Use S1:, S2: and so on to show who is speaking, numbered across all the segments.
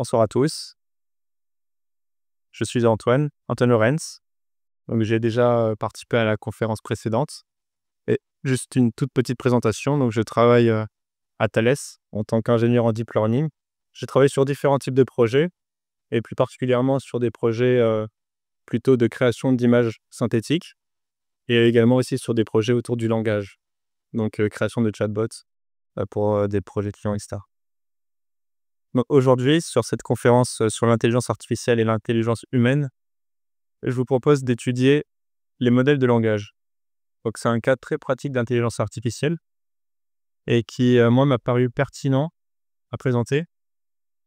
S1: Bonsoir à tous. Je suis Antoine Lorenz. Donc j'ai déjà participé à la conférence précédente. Et juste une toute petite présentation. Donc je travaille à Thales en tant qu'ingénieur en deep learning. J'ai travaillé sur différents types de projets et plus particulièrement sur des projets plutôt de création d'images synthétiques et également aussi sur des projets autour du langage. Donc création de chatbots pour des projets clients, etc. Donc aujourd'hui, sur cette conférence sur l'intelligence artificielle et l'intelligence humaine, je vous propose d'étudier les modèles de langage. Donc c'est un cas très pratique d'intelligence artificielle et qui, moi, m'a paru pertinent à présenter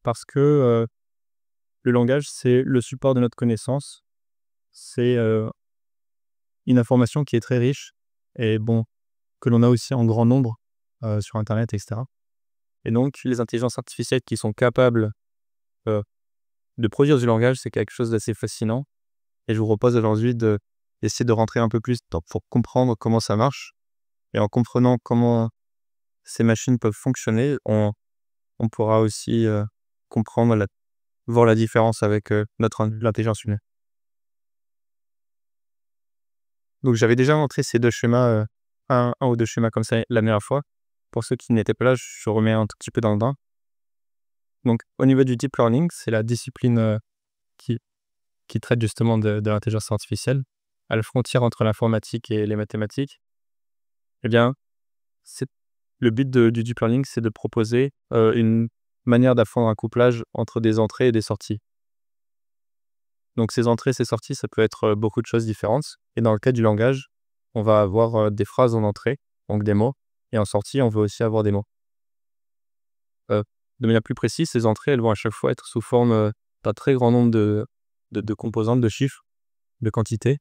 S1: parce que le langage, c'est le support de notre connaissance. C'est une information qui est très riche et que l'on a aussi en grand nombre sur internet, etc. Et donc les intelligences artificielles qui sont capables de produire du langage, c'est quelque chose d'assez fascinant. Et je vous propose aujourd'hui d'essayer de rentrer un peu plus pour comprendre comment ça marche. Et en comprenant comment ces machines peuvent fonctionner, on pourra aussi voir la différence avec l'intelligence humaine. Donc j'avais déjà montré ces deux schémas, un ou deux schémas comme ça la dernière fois. Pour ceux qui n'étaient pas là, je remets un tout petit peu dans le bain. Donc au niveau du deep learning, c'est la discipline qui traite justement de l'intelligence artificielle, à la frontière entre l'informatique et les mathématiques. Eh bien, le but du deep learning, c'est de proposer une manière d'apprendre un couplage entre des entrées et des sorties. Donc ces entrées, ces sorties, ça peut être beaucoup de choses différentes. Et dans le cas du langage, on va avoir des phrases en entrée, donc des mots, et en sortie, on va aussi avoir des mots. De manière plus précise, ces entrées, elles vont à chaque fois être sous forme d'un très grand nombre de composantes, de chiffres, de quantités.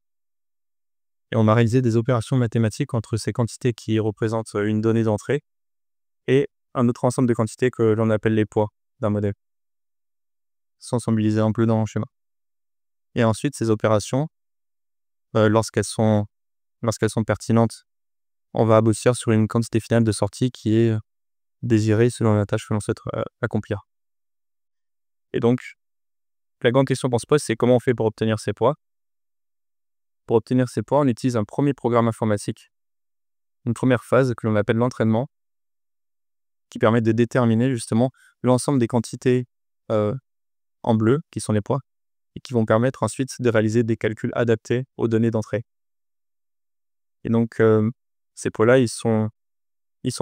S1: Et on a réalisé des opérations mathématiques entre ces quantités qui représentent une donnée d'entrée et un autre ensemble de quantités que l'on appelle les poids d'un modèle, sans symboliser un peu dans le schéma. Et ensuite, ces opérations, lorsqu'elles sont pertinentes, on va aboutir sur une quantité finale de sortie qui est désirée selon la tâche que l'on souhaite accomplir. Et donc, la grande question qu'on se pose, c'est comment on fait pour obtenir ces poids. Pour obtenir ces poids, on utilise un premier programme informatique, une première phase que l'on appelle l'entraînement, qui permet de déterminer justement l'ensemble des quantités en bleu, qui sont les poids, et qui vont permettre ensuite de réaliser des calculs adaptés aux données d'entrée. Et donc, ces poids-là, ils sont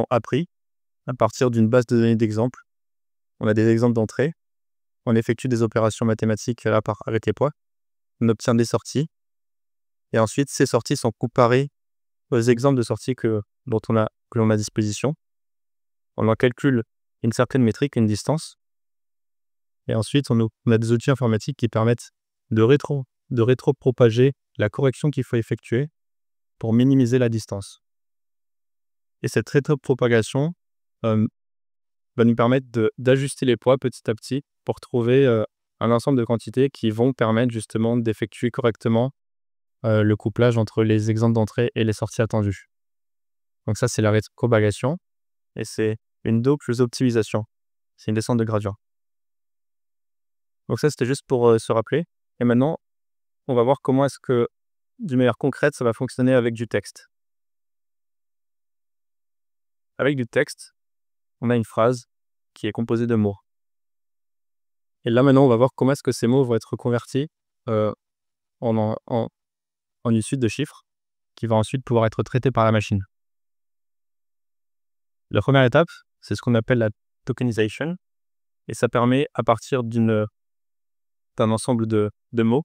S1: appris à partir d'une base de données d'exemples. On a des exemples d'entrée, on effectue des opérations mathématiques avec les poids, on obtient des sorties, et ensuite, ces sorties sont comparées aux exemples de sorties que l'on a à disposition. On en calcule une certaine métrique, une distance, et ensuite, on a des outils informatiques qui permettent de rétro-propager la correction qu'il faut effectuer pour minimiser la distance. Et cette rétropropagation va nous permettre d'ajuster les poids petit à petit pour trouver un ensemble de quantités qui vont permettre justement d'effectuer correctement le couplage entre les exemples d'entrée et les sorties attendues. Donc ça, c'est la rétropropagation et c'est une double optimisation. C'est une descente de gradient. Donc ça, c'était juste pour se rappeler. Et maintenant, on va voir comment est-ce que, d'une manière concrète, ça va fonctionner avec du texte. Avec du texte, on a une phrase qui est composée de mots. Et là, maintenant, on va voir comment est-ce que ces mots vont être convertis en une suite de chiffres qui va ensuite pouvoir être traitée par la machine. La première étape, c'est ce qu'on appelle la tokenisation. Et ça permet, à partir d'un ensemble de mots,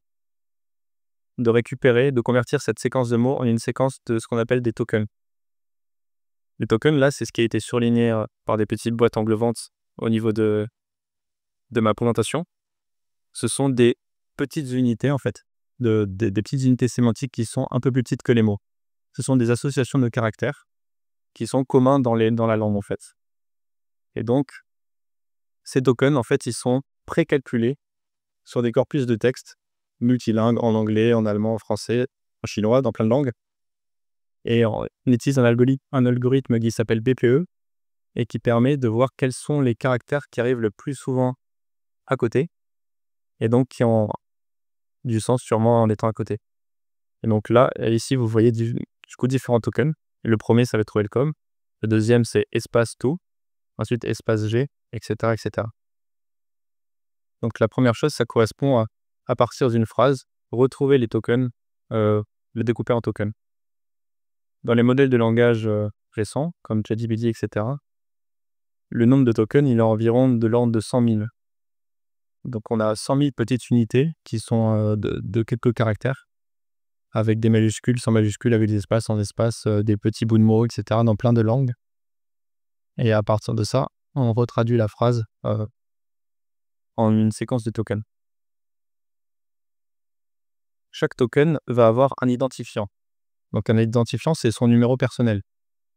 S1: de convertir cette séquence de mots en une séquence de ce qu'on appelle des tokens. Les tokens, là, c'est ce qui a été surligné par des petites boîtes englobvantes au niveau de ma présentation. Ce sont des petites unités, en fait, des petites unités sémantiques qui sont un peu plus petites que les mots. Ce sont des associations de caractères qui sont communs dans la langue, en fait. Et donc, ces tokens, en fait, ils sont précalculés sur des corpus de texte multilingues, en anglais, en allemand, en français, en chinois, dans plein de langues. Et on utilise un algorithme qui s'appelle BPE et qui permet de voir quels sont les caractères qui arrivent le plus souvent à côté, et donc qui ont du sens sûrement en étant à côté. Et donc là, ici, vous voyez du coup différents tokens. Et le premier, ça va être welcome. Le deuxième, c'est espace to. Ensuite, espace G, etc., etc. Donc la première chose, ça correspond à partir d'une phrase, retrouver les tokens, le découper en tokens. Dans les modèles de langage récents, comme ChatGPT, etc., le nombre de tokens, il est environ de l'ordre de 100 000. Donc on a 100 000 petites unités qui sont de quelques caractères, avec des majuscules, sans majuscules, avec des espaces, sans espaces, des petits bouts de mots, etc., dans plein de langues. Et à partir de ça, on retraduit la phrase en une séquence de tokens. Chaque token va avoir un identifiant. Donc un identifiant, c'est son numéro personnel.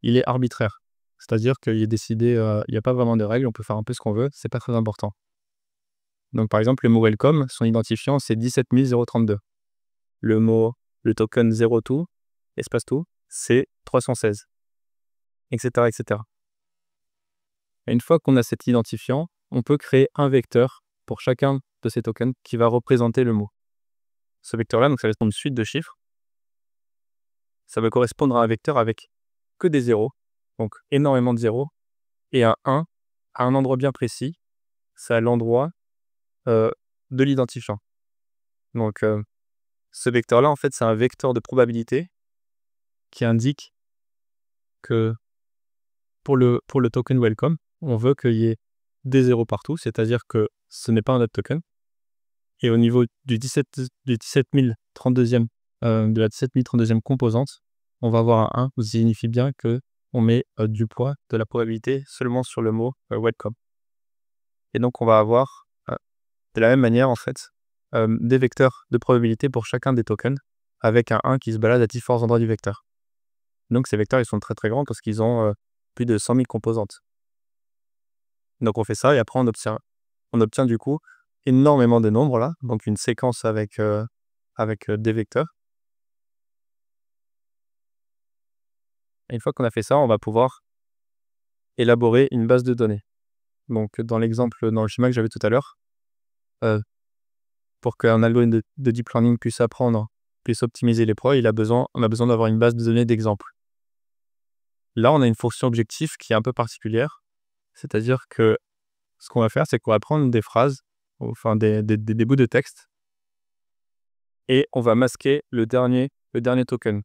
S1: Il est arbitraire. C'est-à-dire qu'il est décidé, il n'y a pas vraiment de règles, on peut faire un peu ce qu'on veut, c'est pas très important. Donc par exemple, le mot welcome, son identifiant, c'est 17 032. Le token 02, espace to, c'est 316, etc., etc. Et une fois qu'on a cet identifiant, on peut créer un vecteur pour chacun de ces tokens qui va représenter le mot. Ce vecteur-là, donc ça va être une suite de chiffres. Ça va correspondre à un vecteur avec que des zéros, donc énormément de zéros, et un 1 à un endroit bien précis, c'est à l'endroit de l'identifiant. Donc ce vecteur-là, en fait, c'est un vecteur de probabilité qui indique que pour le token welcome, on veut qu'il y ait des zéros partout, c'est-à-dire que ce n'est pas un autre token. Et au niveau du 17 032e, de la 17 032e composante, on va avoir un 1 qui signifie bien qu'on met du poids de la probabilité seulement sur le mot welcome. Et donc on va avoir de la même manière en fait des vecteurs de probabilité pour chacun des tokens avec un 1 qui se balade à différents endroits du vecteur. Donc ces vecteurs ils sont très très grands parce qu'ils ont plus de 100 000 composantes. Donc on fait ça et après on obtient du coup énormément de nombres là, donc une séquence avec des vecteurs. Et une fois qu'on a fait ça, on va pouvoir élaborer une base de données. Donc dans le schéma que j'avais tout à l'heure, pour qu'un algorithme de deep learning puisse apprendre, puisse optimiser les proies, on a besoin d'avoir une base de données d'exemples. Là, on a une fonction objectif qui est un peu particulière, c'est-à-dire que ce qu'on va faire, c'est qu'on va prendre des phrases, enfin des bouts de texte, et on va masquer le dernier token.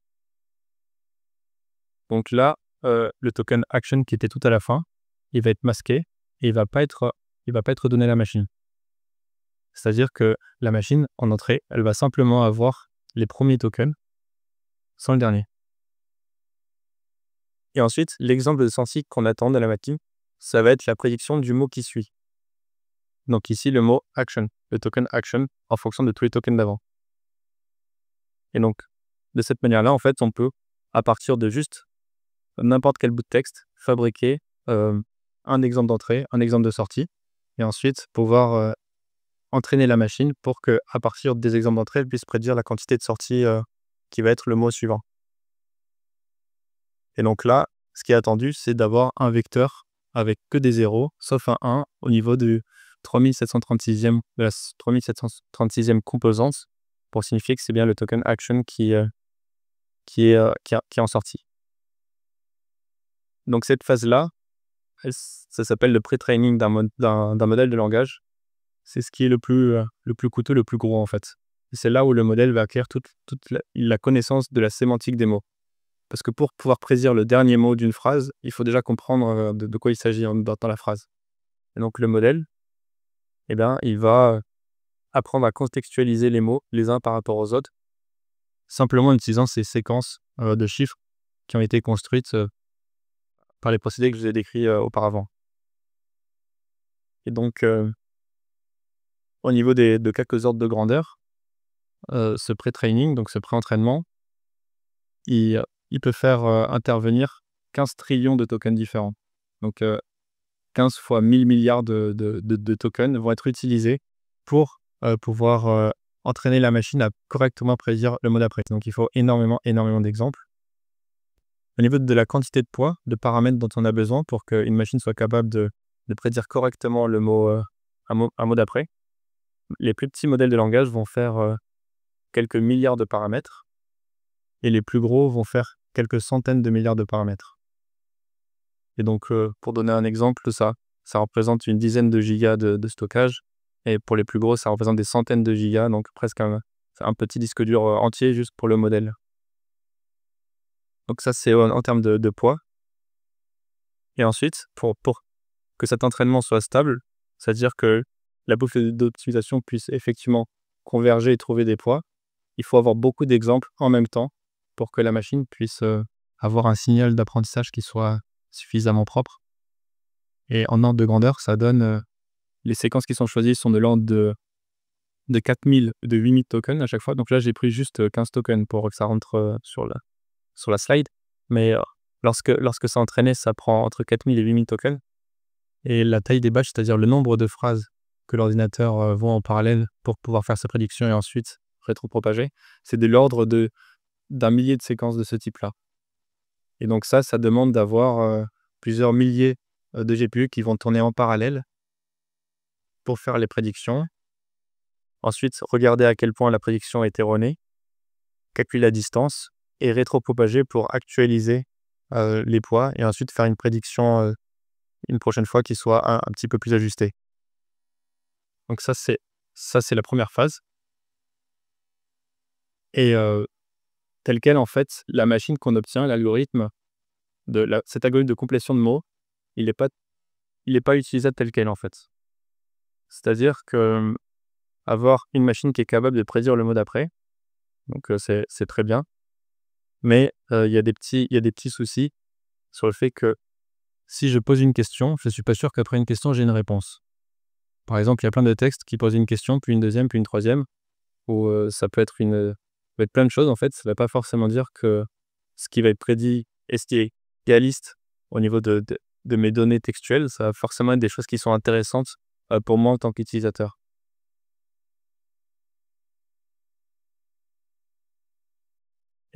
S1: Donc là, le token action qui était tout à la fin, il va être masqué et il va pas être donné à la machine. C'est-à-dire que la machine, en entrée, elle va simplement avoir les premiers tokens sans le dernier. Et ensuite, l'exemple de sortie qu'on attend de la machine, ça va être la prédiction du mot qui suit. Donc ici, le mot action, le token action, en fonction de tous les tokens d'avant. Et donc, de cette manière-là, en fait, on peut, à partir de juste n'importe quel bout de texte, fabriquer un exemple d'entrée, un exemple de sortie, et ensuite pouvoir entraîner la machine pour que, à partir des exemples d'entrée, elle puisse prédire la quantité de sortie qui va être le mot suivant. Et donc là, ce qui est attendu, c'est d'avoir un vecteur avec que des zéros, sauf un 1 au niveau de de la 3736e composante, pour signifier que c'est bien le token action qui est en sortie. Donc cette phase-là, ça s'appelle le pré-training d'un modèle de langage. C'est ce qui est le plus coûteux, le plus gros en fait. Et c'est là où le modèle va acquérir toute la connaissance de la sémantique des mots. Parce que pour pouvoir prédire le dernier mot d'une phrase, il faut déjà comprendre de quoi il s'agit dans la phrase. Et donc le modèle, il va apprendre à contextualiser les mots les uns par rapport aux autres, simplement en utilisant ces séquences de chiffres qui ont été construites par les procédés que je vous ai décrits auparavant. Et donc, au niveau de quelques ordres de grandeur, ce pré-training, donc ce pré-entraînement, il peut faire intervenir 15 trillions de tokens différents. Donc 15 fois 1000 milliards de tokens vont être utilisés pour pouvoir entraîner la machine à correctement prédire le mot d'après. Donc il faut énormément d'exemples. Au niveau de la quantité de poids, de paramètres dont on a besoin pour qu'une machine soit capable de prédire correctement le mot, un mot d'après, Les plus petits modèles de langage vont faire quelques milliards de paramètres et les plus gros vont faire quelques centaines de milliards de paramètres. Et donc, pour donner un exemple, ça représente une dizaine de gigas de stockage et pour les plus gros, ça représente des centaines de gigas, donc presque un petit disque dur entier juste pour le modèle. Donc ça, c'est en termes de poids. Et ensuite, pour que cet entraînement soit stable, c'est-à-dire que la boucle d'optimisation puisse effectivement converger et trouver des poids, il faut avoir beaucoup d'exemples en même temps pour que la machine puisse avoir un signal d'apprentissage qui soit suffisamment propre. Et en ordre de grandeur, ça donne les séquences qui sont choisies sont de l'ordre de 4000, de 8000 tokens à chaque fois. Donc là, j'ai pris juste 15 tokens pour que ça rentre sur la slide. Mais lorsque c'est entraîné, ça prend entre 4000 et 8000 tokens. Et la taille des batchs, c'est-à-dire le nombre de phrases que l'ordinateur voit en parallèle pour pouvoir faire sa prédiction et ensuite rétropropager, c'est de l'ordre d'un millier de séquences de ce type-là. Et donc ça demande d'avoir plusieurs milliers de GPU qui vont tourner en parallèle pour faire les prédictions. Ensuite, regarder à quel point la prédiction est erronée, calculer la distance et rétropropager pour actualiser les poids et ensuite faire une prédiction une prochaine fois qui soit un petit peu plus ajustée. Donc ça, c'est la première phase. Et telle quelle, en fait, la machine qu'on obtient, l'algorithme, cet algorithme de complétion de mots, il n'est pas utilisable tel quel, en fait. C'est-à-dire que avoir une machine qui est capable de prédire le mot d'après, donc c'est très bien. Mais il y a des petits soucis sur le fait que si je pose une question, je ne suis pas sûr qu'après une question, j'ai une réponse. Par exemple, il y a plein de textes qui posent une question, puis une deuxième, puis une troisième, ou ça peut être plein de choses, en fait. Ça ne va pas forcément dire que ce qui va être prédit et ce qui est réaliste au niveau de mes données textuelles, ça va forcément être des choses qui sont intéressantes pour moi en tant qu'utilisateur.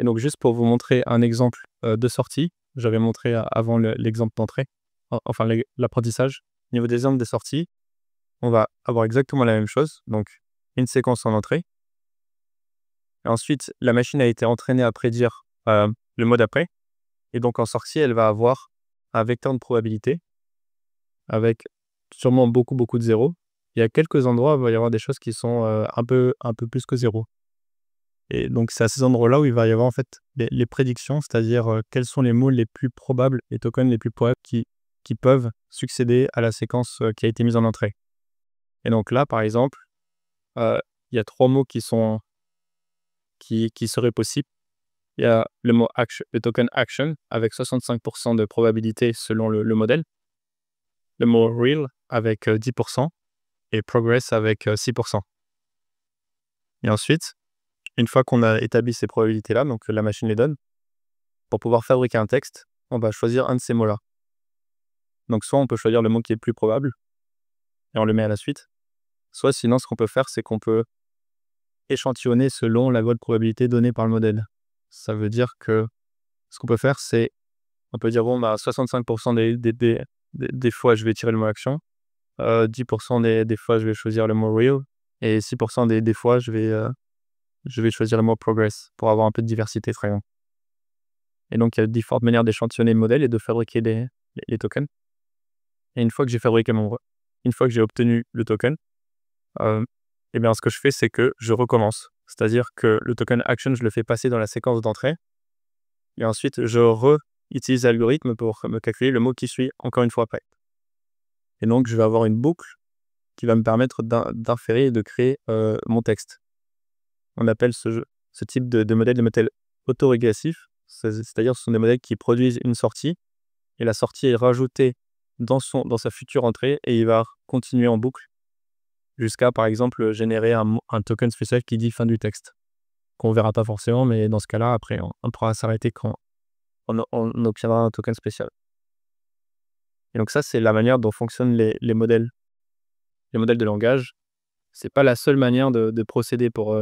S1: Et donc juste pour vous montrer un exemple de sortie, j'avais montré avant l'exemple d'entrée, enfin l'apprentissage. Au niveau des exemples de sortie, on va avoir exactement la même chose, donc une séquence en entrée. Et ensuite, la machine a été entraînée à prédire le mot d'après. Et donc en sortie, elle va avoir un vecteur de probabilité avec sûrement beaucoup de zéros. Il y a quelques endroits où il va y avoir des choses qui sont un peu plus que zéro. Et donc c'est à ces endroits-là où il va y avoir en fait les prédictions, c'est-à-dire quels sont les mots les plus probables, les tokens les plus probables qui peuvent succéder à la séquence qui a été mise en entrée. Et donc là, par exemple, il y a 3 mots qui seraient possibles. Il y a le token action avec 65% de probabilité selon le modèle, le mot real avec 10% et progress avec 6%. Et ensuite, une fois qu'on a établi ces probabilités-là, donc la machine les donne, pour pouvoir fabriquer un texte, on va choisir un de ces mots-là. Donc soit on peut choisir le mot qui est le plus probable et on le met à la suite, soit sinon ce qu'on peut faire, c'est qu'on peut échantillonner selon la loi de probabilité donnée par le modèle. Ça veut dire que ce qu'on peut faire, c'est on peut dire 65% des fois je vais tirer le mot action, 10% des fois je vais choisir le mot real et 6% des fois je vais choisir le mot progress pour avoir un peu de diversité très bien. Et donc il y a différentes manières d'échantillonner le modèle et de fabriquer les tokens. Et une fois que j'ai obtenu le token, et bien ce que je fais, c'est que je recommence. C'est-à-dire que le token action, je le fais passer dans la séquence d'entrée. Et ensuite, je utilise l'algorithme pour me calculer le mot qui suit encore une fois après. Et donc, je vais avoir une boucle qui va me permettre d'inférer et de créer mon texte. On appelle ce type de modèle des modèles autorégressifs. C'est-à-dire ce sont des modèles qui produisent une sortie et la sortie est rajoutée dans sa future entrée et il va continuer en boucle jusqu'à, par exemple, générer un token spécial qui dit fin du texte, qu'on ne verra pas forcément, mais dans ce cas-là, après, on pourra s'arrêter quand on obtiendra un token spécial. Et donc ça, c'est la manière dont fonctionnent les modèles de langage. C'est pas la seule manière de procéder pour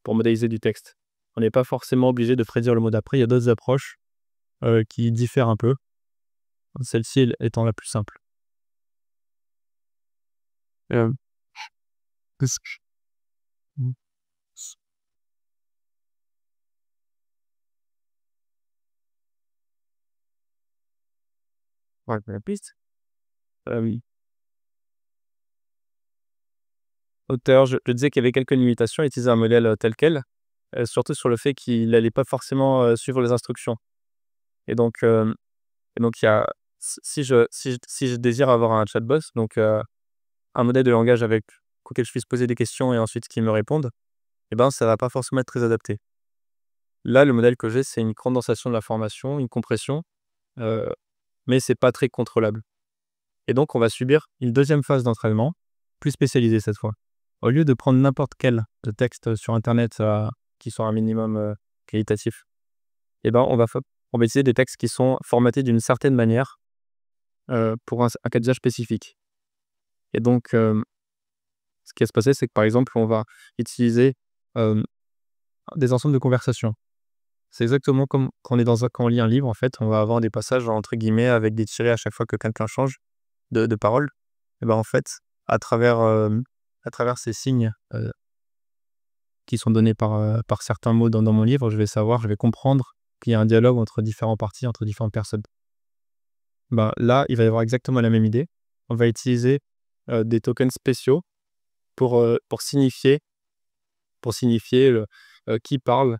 S1: modéliser du texte. On n'est pas forcément obligé de prédire le mot d'après. Il y a d'autres approches qui diffèrent un peu. Celle-ci étant la plus simple. Ouais, la piste. Hem, Auteur, je disais qu'il y avait quelques limitations à utiliser un modèle, tel quel, surtout sur le fait qu'il allait pas forcément, suivre les instructions et donc il y a si je désire avoir un chatbot, donc un modèle de langage auquel je puisse poser des questions et ensuite qu'il me réponde, et ben, ça va pas forcément être très adapté. Là, le modèle que j'ai, c'est une condensation de l'information, une compression, heu, mais c'est pas très contrôlable et donc on va subir une deuxième phase d'entraînement, plus spécialisée cette fois. Au lieu de prendre n'importe quel de texte sur internet, qui sont un minimum, qualitatif, et ben, on va utiliser des textes qui sont formatés d'une certaine manière, pour un cas d'usage spécifique et donc ce qui va se passer, c'est que, par exemple, on va utiliser, hem, des ensembles de conversations. C'est exactement comme quand on lit un livre, en fait, on va avoir des passages entre guillemets avec des tirets à chaque fois que quelqu'un change de parole et ben, en fait, à travers, à travers ces signes, qui sont donnés par certains mots dans mon livre, je vais comprendre qu'il y a un dialogue entre différentes parties, entre différentes personnes. Ben, là, il va y avoir exactement la même idée. On va utiliser, des tokens spéciaux pour signifier qui parle,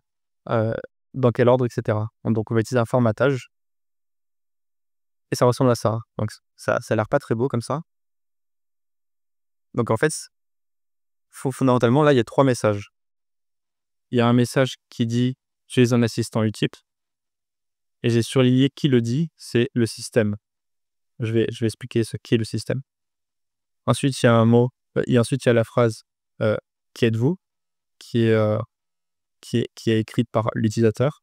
S1: heu, dans quel ordre et cetera. Donc on va utiliser un formatage et ça ressemble à ça. Donc ça a l'air pas très beau comme ça. Donc en fait, fondamentalement, là, il y a 3 messages. Il y a un message qui dit: «Tu es un assistant utile» et j'ai surligné qui le dit, c'est le système. Je vais expliquer ce qu'est le système. Ensuite, il y a un mot, et ensuite il y a la phrase, heu: «Qui êtes-vous?» qui est, qui est écrite par l'utilisateur.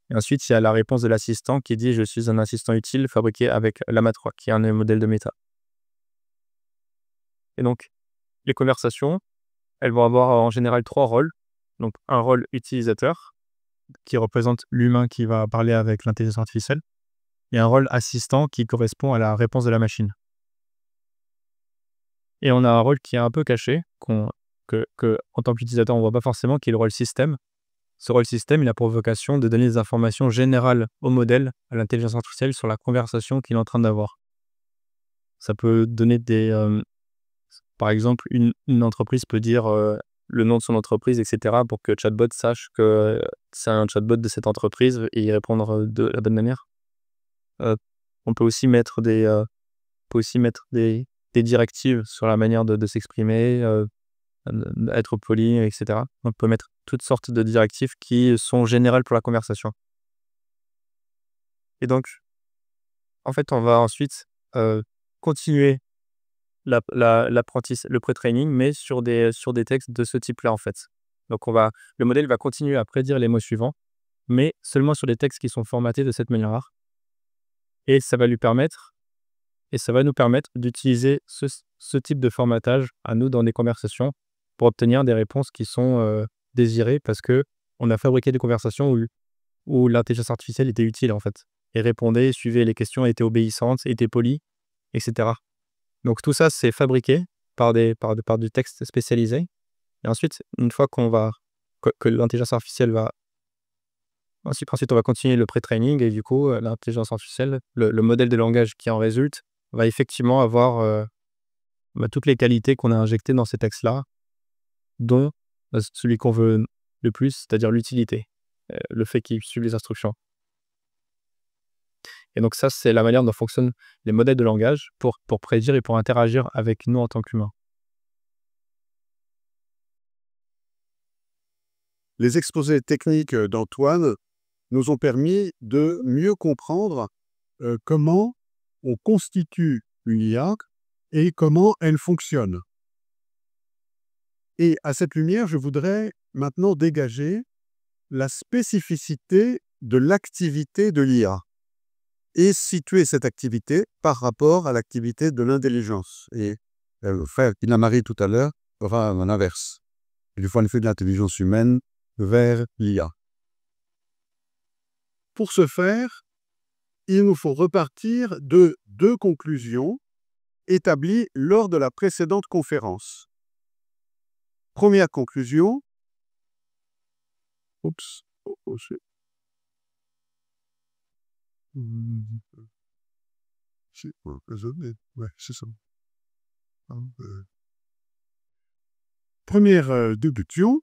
S1: Et ensuite, il y a la réponse de l'assistant qui dit: «Je suis un assistant utile fabriqué avec Llama 3», qui est un modèle de méta. Et donc, les conversations, elles vont avoir en général 3 rôles. Donc un rôle utilisateur, qui représente l'humain qui va parler avec l'intelligence artificielle et un rôle assistant qui correspond à la réponse de la machine. Et on a un rôle qui est un peu caché, que en tant qu'utilisateur, on voit pas forcément, qui est le rôle système. Ce rôle système, il a pour vocation de donner des informations générales au modèle, à l'intelligence artificielle, sur la conversation qu'il est en train d'avoir. Ça peut donner par exemple, une entreprise peut dire, le nom de son entreprise et cetera pour que Chatbot sache que c'est un chatbot de cette entreprise et y répondre, de la bonne manière. Heu, on peut aussi mettre des directives sur la manière de s'exprimer, être poli et cetera. On peut mettre toutes sortes de directives qui sont générales pour la conversation et donc en fait, on va ensuite, continuer le pré-training, mais sur des textes de ce type-là, en fait. Donc le modèle va continuer à prédire les mots suivants, mais seulement sur des textes qui sont formatés de cette manière-là et ça va nous permettre d'utiliser ce type de formatage à nous dans des conversations pour obtenir des réponses qui sont, désirées parce qu'on a fabriqué des conversations où l'intelligence artificielle était utile, en fait et répondait, suivait les questions, était obéissante, était polie et cetera. Donc tout ça, c'est fabriqué par du texte spécialisé et ensuite, une fois que l'intelligence artificielle va ensuite on va continuer le pré-training et du coup, l'intelligence artificielle, le modèle de langage qui en résulte va effectivement avoir, toutes les qualités qu'on a injectées dans ces textes-là, dont, celui qu'on veut le plus, c'est-à-dire l'utilité, le fait qu'ils suivent les instructions et donc ça, c'est la manière dont fonctionnent les modèles de langage pour prédire et pour interagir avec nous en tant qu'humains.
S2: Les exposés techniques d'Antoine nous ont permis de mieux comprendre comment on constitue une IA et comment elle fonctionne. Et à cette lumière, je voudrais maintenant dégager la spécificité de l'activité de l'IA et situer cette activité par rapport à l'activité de l'intelligence. Et frère Inamari tout à l'heure fera un inverse. Du point de vue de l'intelligence humaine vers l'IA. Pour ce faire, il nous faut repartir de 2 conclusions établies lors de la précédente conférence. Première conclusion. Oups. Oh, oh, Ouais, c'est ça. Première déduction.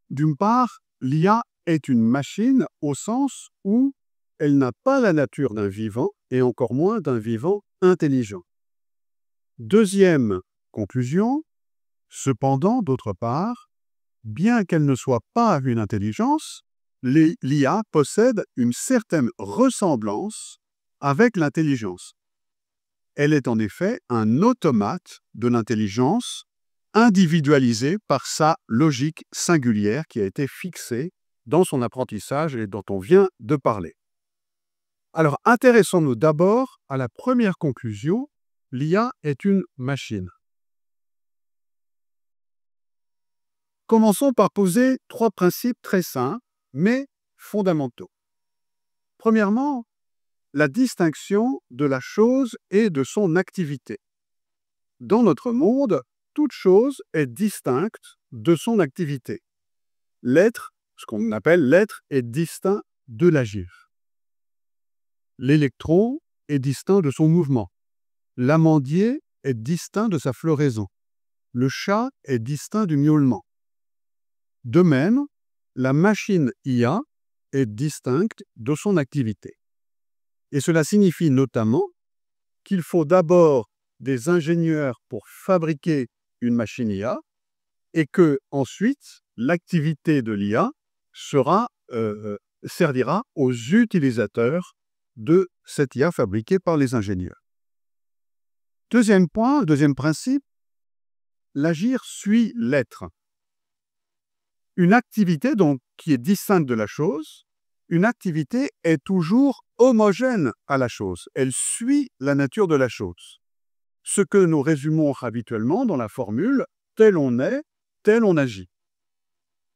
S2: D'une part, l'IA est une machine au sens où elle n'a pas la nature d'un vivant et encore moins d'un vivant intelligent. Deuxième conclusion, cependant, d'autre part, bien qu'elle ne soit pas une intelligence, l'IA possède une certaine ressemblance avec l'intelligence. Elle est en effet un automate de l'intelligence individualisé par sa logique singulière qui a été fixée dans son apprentissage et dont on vient de parler. Alors, intéressons-nous d'abord à la première conclusion, l'IA est une machine. Commençons par poser 3 principes très simples, mais fondamentaux. Premièrement, la distinction de la chose et de son activité. Dans notre monde, toute chose est distincte de son activité. L'être, ce qu'on appelle l'être, est distinct de l'agir. L'électron est distinct de son mouvement. L'amandier est distinct de sa floraison. Le chat est distinct du miaulement. De même, la machine IA est distincte de son activité. Et cela signifie notamment qu'il faut d'abord des ingénieurs pour fabriquer une machine IA et que ensuite l'activité de l'IA servira aux utilisateurs de cette IA fabriquée par les ingénieurs. Deuxième point, deuxième principe, l'agir suit l'être. Une activité donc qui est distincte de la chose, une activité est toujours homogène à la chose. Elle suit la nature de la chose. Ce que nous résumons habituellement dans la formule « tel on est, tel on agit ».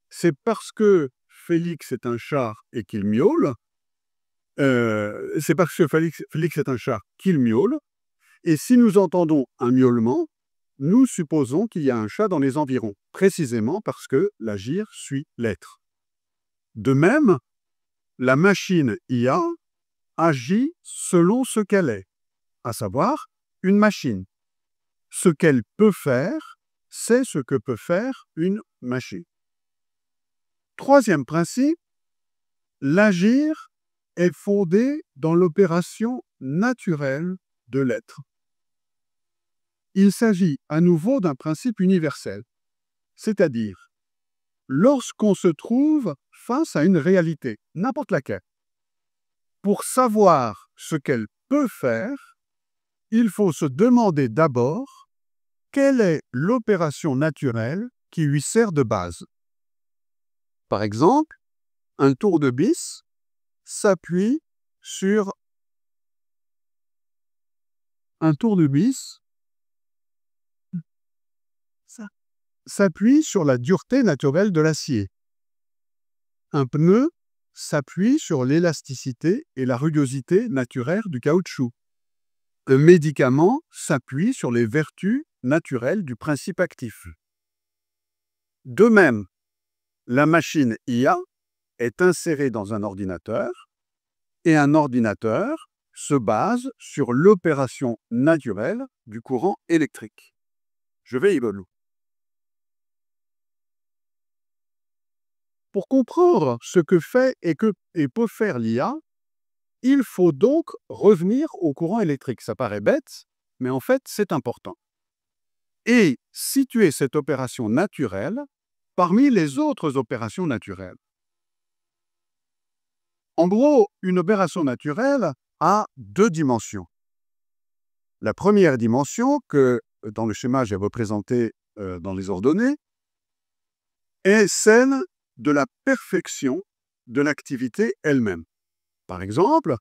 S2: C'est parce que Félix est un chat et qu'il miaule, c'est parce que Félix est un chat qu'il miaule, et si nous entendons un miaulement, nous supposons qu'il y a un chat dans les environs, précisément parce que l'agir suit l'être. De même, la machine IA agit selon ce qu'elle est, à savoir une machine. Ce qu'elle peut faire, c'est ce que peut faire une machine. Troisième principe, l'agir est fondé dans l'opération naturelle de l'être. Il s'agit à nouveau d'un principe universel, c'est-à-dire lorsqu'on se trouve face à une réalité, n'importe laquelle, pour savoir ce qu'elle peut faire, il faut se demander d'abord quelle est l'opération naturelle qui lui sert de base. Par exemple, un tour de vis s'appuie sur la dureté naturelle de l'acier. Un pneu s'appuie sur l'élasticité et la rugosité naturelle du caoutchouc. Un médicament s'appuie sur les vertus naturelles du principe actif. De même, la machine IA est insérée dans un ordinateur et un ordinateur se base sur l'opération naturelle du courant électrique. Je vais y venir. Pour comprendre ce que fait et peut faire l'IA, il faut donc revenir au courant électrique. Ça paraît bête, mais en fait, c'est important. Et situer cette opération naturelle parmi les autres opérations naturelles. En gros, une opération naturelle a 2 dimensions. La première dimension, que dans le schéma j'ai représenté dans les ordonnées, est celle de la perfection de l'activité elle-même. Par exemple,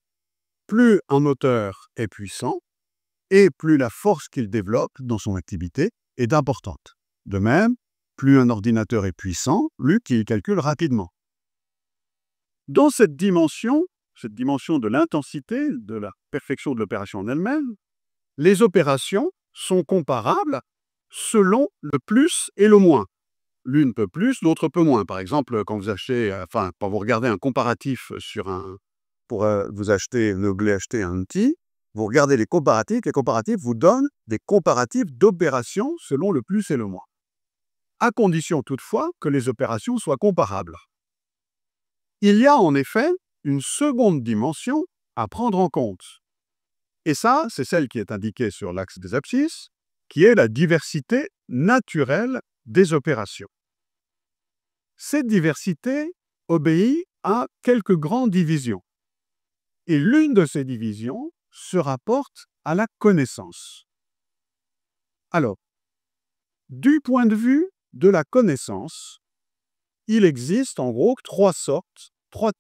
S2: plus un moteur est puissant, et plus la force qu'il développe dans son activité est importante. De même, plus un ordinateur est puissant, plus qu'il calcule rapidement. Dans cette dimension de l'intensité, de la perfection de l'opération en elle-même, les opérations sont comparables selon le plus et le moins. L'une peut plus, l'autre peut moins. Par exemple, quand vous regardez un comparatif pour vous voulez acheter un outil, vous regardez les comparatifs vous donnent des comparatifs d'opérations selon le plus et le moins, à condition toutefois que les opérations soient comparables. Il y a en effet une seconde dimension à prendre en compte. Et ça, c'est celle qui est indiquée sur l'axe des abscisses, qui est la diversité naturelle des opérations. Cette diversité obéit à quelques grandes divisions. Et l'une de ces divisions se rapporte à la connaissance. Alors, du point de vue de la connaissance, il existe en gros trois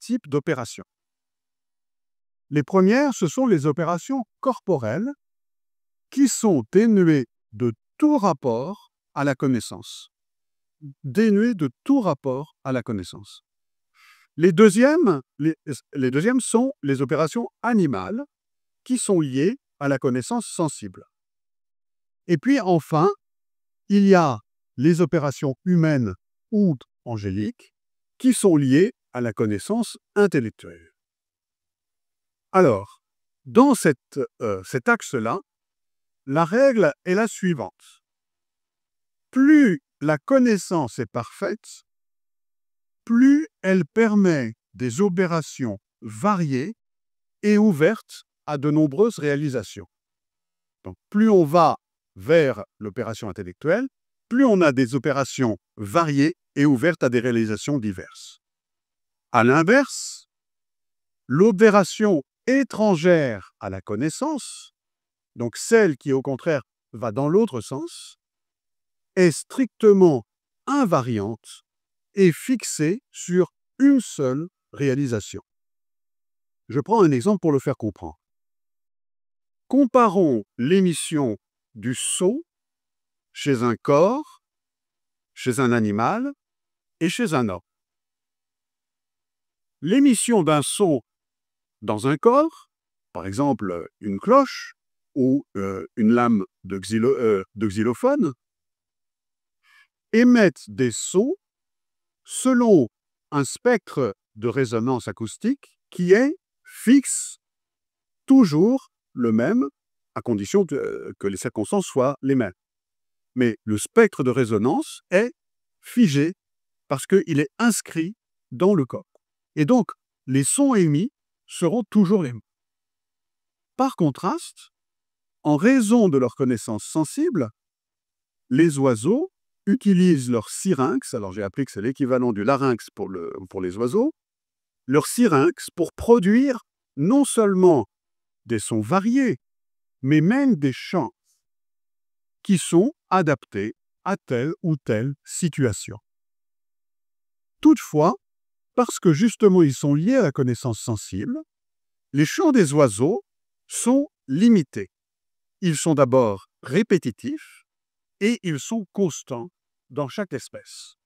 S2: types d'opérations. Les premières, ce sont les opérations corporelles qui sont dénuées de tout rapport à la connaissance. Dénuées de tout rapport à la connaissance. Les deuxièmes sont les opérations animales qui sont liées à la connaissance sensible. Et puis enfin, il y a les opérations humaines ou angéliques qui sont liées à la connaissance intellectuelle. Alors, dans cet axe-là, la règle est la suivante. Plus la connaissance est parfaite, plus elle permet des opérations variées et ouvertes à de nombreuses réalisations. Donc, plus on va vers l'opération intellectuelle, plus on a des opérations variées et ouvertes à des réalisations diverses. À l'inverse, l'opération étrangère à la connaissance, donc celle qui au contraire va dans l'autre sens, est strictement invariante et fixée sur une seule réalisation. Je prends un exemple pour le faire comprendre. Comparons l'émission du son chez un corps, chez un animal et chez un homme. L'émission d'un son dans un corps, par exemple une cloche ou une lame de xylophone, émettent des sons selon un spectre de résonance acoustique qui est fixe, toujours le même, à condition que les circonstances soient les mêmes. Mais le spectre de résonance est figé parce qu'il est inscrit dans le corps. Et donc, les sons émis seront toujours les mêmes. Par contraste, en raison de leur connaissance sensible, les oiseaux utilisent leur syrinx, alors j'ai appris que c'est l'équivalent du larynx pour les oiseaux, leur syrinx pour produire non seulement des sons variés, mais même des chants qui sont adaptés à telle ou telle situation. Toutefois, parce que justement ils sont liés à la connaissance sensible, les chants des oiseaux sont limités. Ils sont d'abord répétitifs et ils sont constants dans chaque espèce.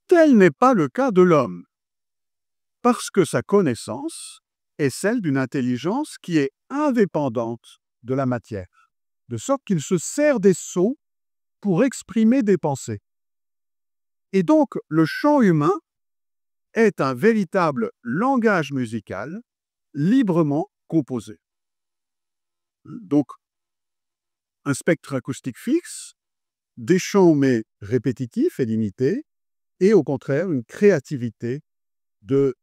S2: Tel n'est pas le cas de l'homme, parce que sa connaissance est celle d'une intelligence qui est indépendante de la matière, de sorte qu'il se sert des sons pour exprimer des pensées. Et donc, le chant humain est un véritable langage musical librement composé. Donc, un spectre acoustique fixe, des chants mais répétitifs et limités, et au contraire une créativité de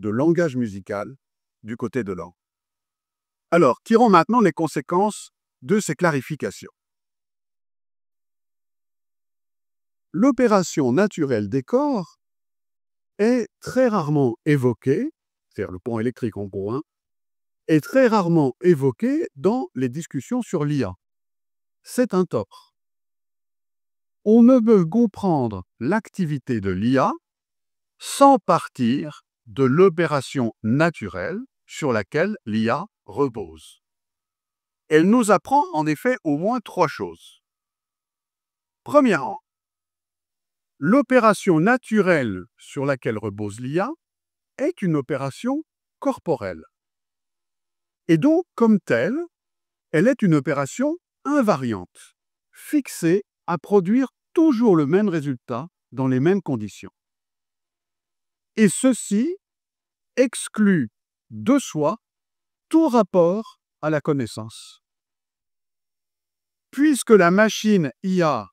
S2: langage musical du côté de l'homme. Alors, tirons maintenant les conséquences de ces clarifications. L'opération naturelle des corps est très rarement évoquée, c'est-à-dire le pont électrique en gros, est très rarement évoquée dans les discussions sur l'IA. C'est un tort. On ne peut comprendre l'activité de l'IA sans partir de l'opération naturelle sur laquelle l'IA repose. Elle nous apprend en effet au moins trois choses. Premièrement, l'opération naturelle sur laquelle repose l'IA est une opération corporelle. Et donc, comme telle, elle est une opération invariante, fixée à produire toujours le même résultat dans les mêmes conditions. Et ceci exclut de soi tout rapport à la connaissance. Puisque la machine IA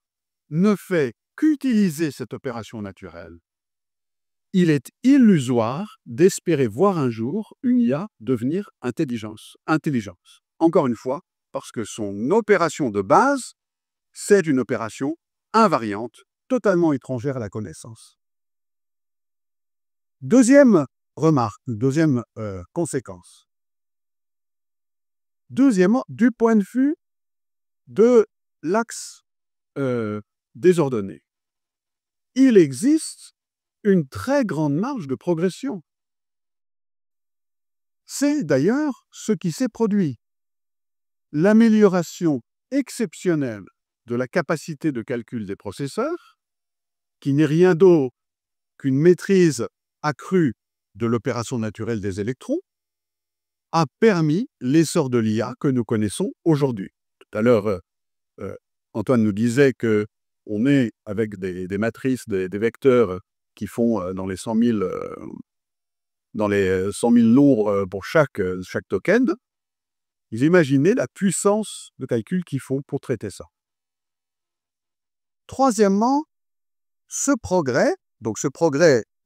S2: ne fait qu'utiliser cette opération naturelle, il est illusoire d'espérer voir un jour une IA devenir intelligence. Encore une fois, parce que son opération de base, c'est une opération invariante, totalement étrangère à la connaissance. Deuxième remarque, deuxième conséquence. Deuxièmement, du point de vue de l'axe désordonné, il existe une très grande marge de progression. C'est d'ailleurs ce qui s'est produit. L'amélioration exceptionnelle de la capacité de calcul des processeurs, qui n'est rien d'autre qu'une maîtrise accrue de l'opération naturelle des électrons, a permis l'essor de l'IA que nous connaissons aujourd'hui. Tout à l'heure, Antoine nous disait qu'on est avec des matrices, des vecteurs qui font dans les 100 000 lots pour chaque token. Vous imaginez la puissance de calcul qu'ils font pour traiter ça. Troisièmement, ce progrès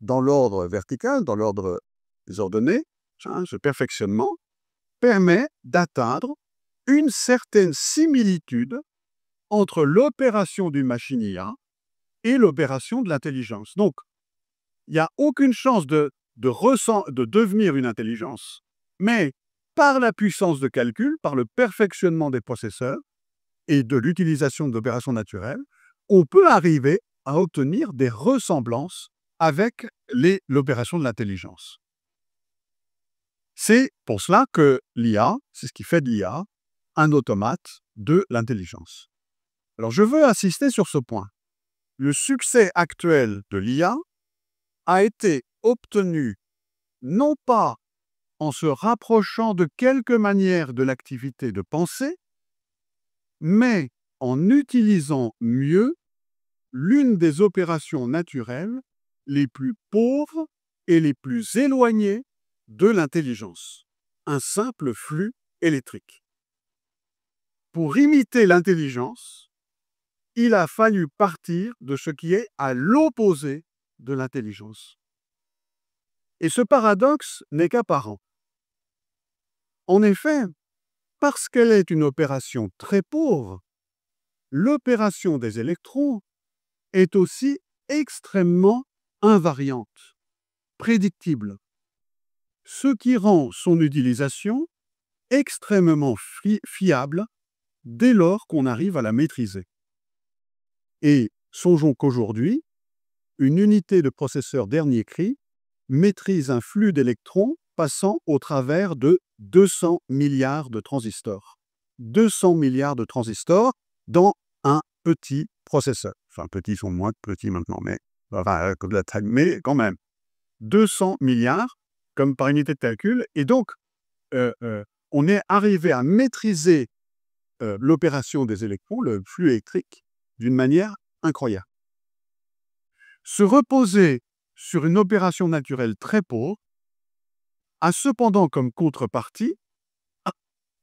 S2: dans l'ordre vertical, dans l'ordre désordonné, ce perfectionnement, permet d'atteindre une certaine similitude entre l'opération d'une machine IA et l'opération de l'intelligence. Donc, il n'y a aucune chance de devenir une intelligence, mais par la puissance de calcul, par le perfectionnement des processeurs et de l'utilisation de l'opération naturelle, on peut arriver à obtenir des ressemblances avec l'opération de l'intelligence. C'est pour cela que l'IA, c'est ce qui fait de l'IA un automate de l'intelligence. Alors, je veux insister sur ce point. Le succès actuel de l'IA a été obtenu non pas en se rapprochant de quelque manière de l'activité de pensée, mais en utilisant mieux l'une des opérations naturelles les plus pauvres et les plus éloignées de l'intelligence, un simple flux électrique. Pour imiter l'intelligence, il a fallu partir de ce qui est à l'opposé de l'intelligence. Et ce paradoxe n'est qu'apparent. En effet, parce qu'elle est une opération très pauvre, l'opération des électrons est aussi extrêmement invariante, prédictible, ce qui rend son utilisation extrêmement fiable dès lors qu'on arrive à la maîtriser. Et songeons qu'aujourd'hui, une unité de processeur dernier cri maîtrise un flux d'électrons passant au travers de 200 milliards de transistors. 200 milliards de transistors dans un petit processeur. Enfin, petits sont moins petits maintenant, mais comme la taille, mais quand même. 200 milliards comme par unité de calcul. Et donc, on est arrivé à maîtriser l'opération des électrons, le flux électrique, d'une manière incroyable. Se reposer sur une opération naturelle très pauvre a cependant comme contrepartie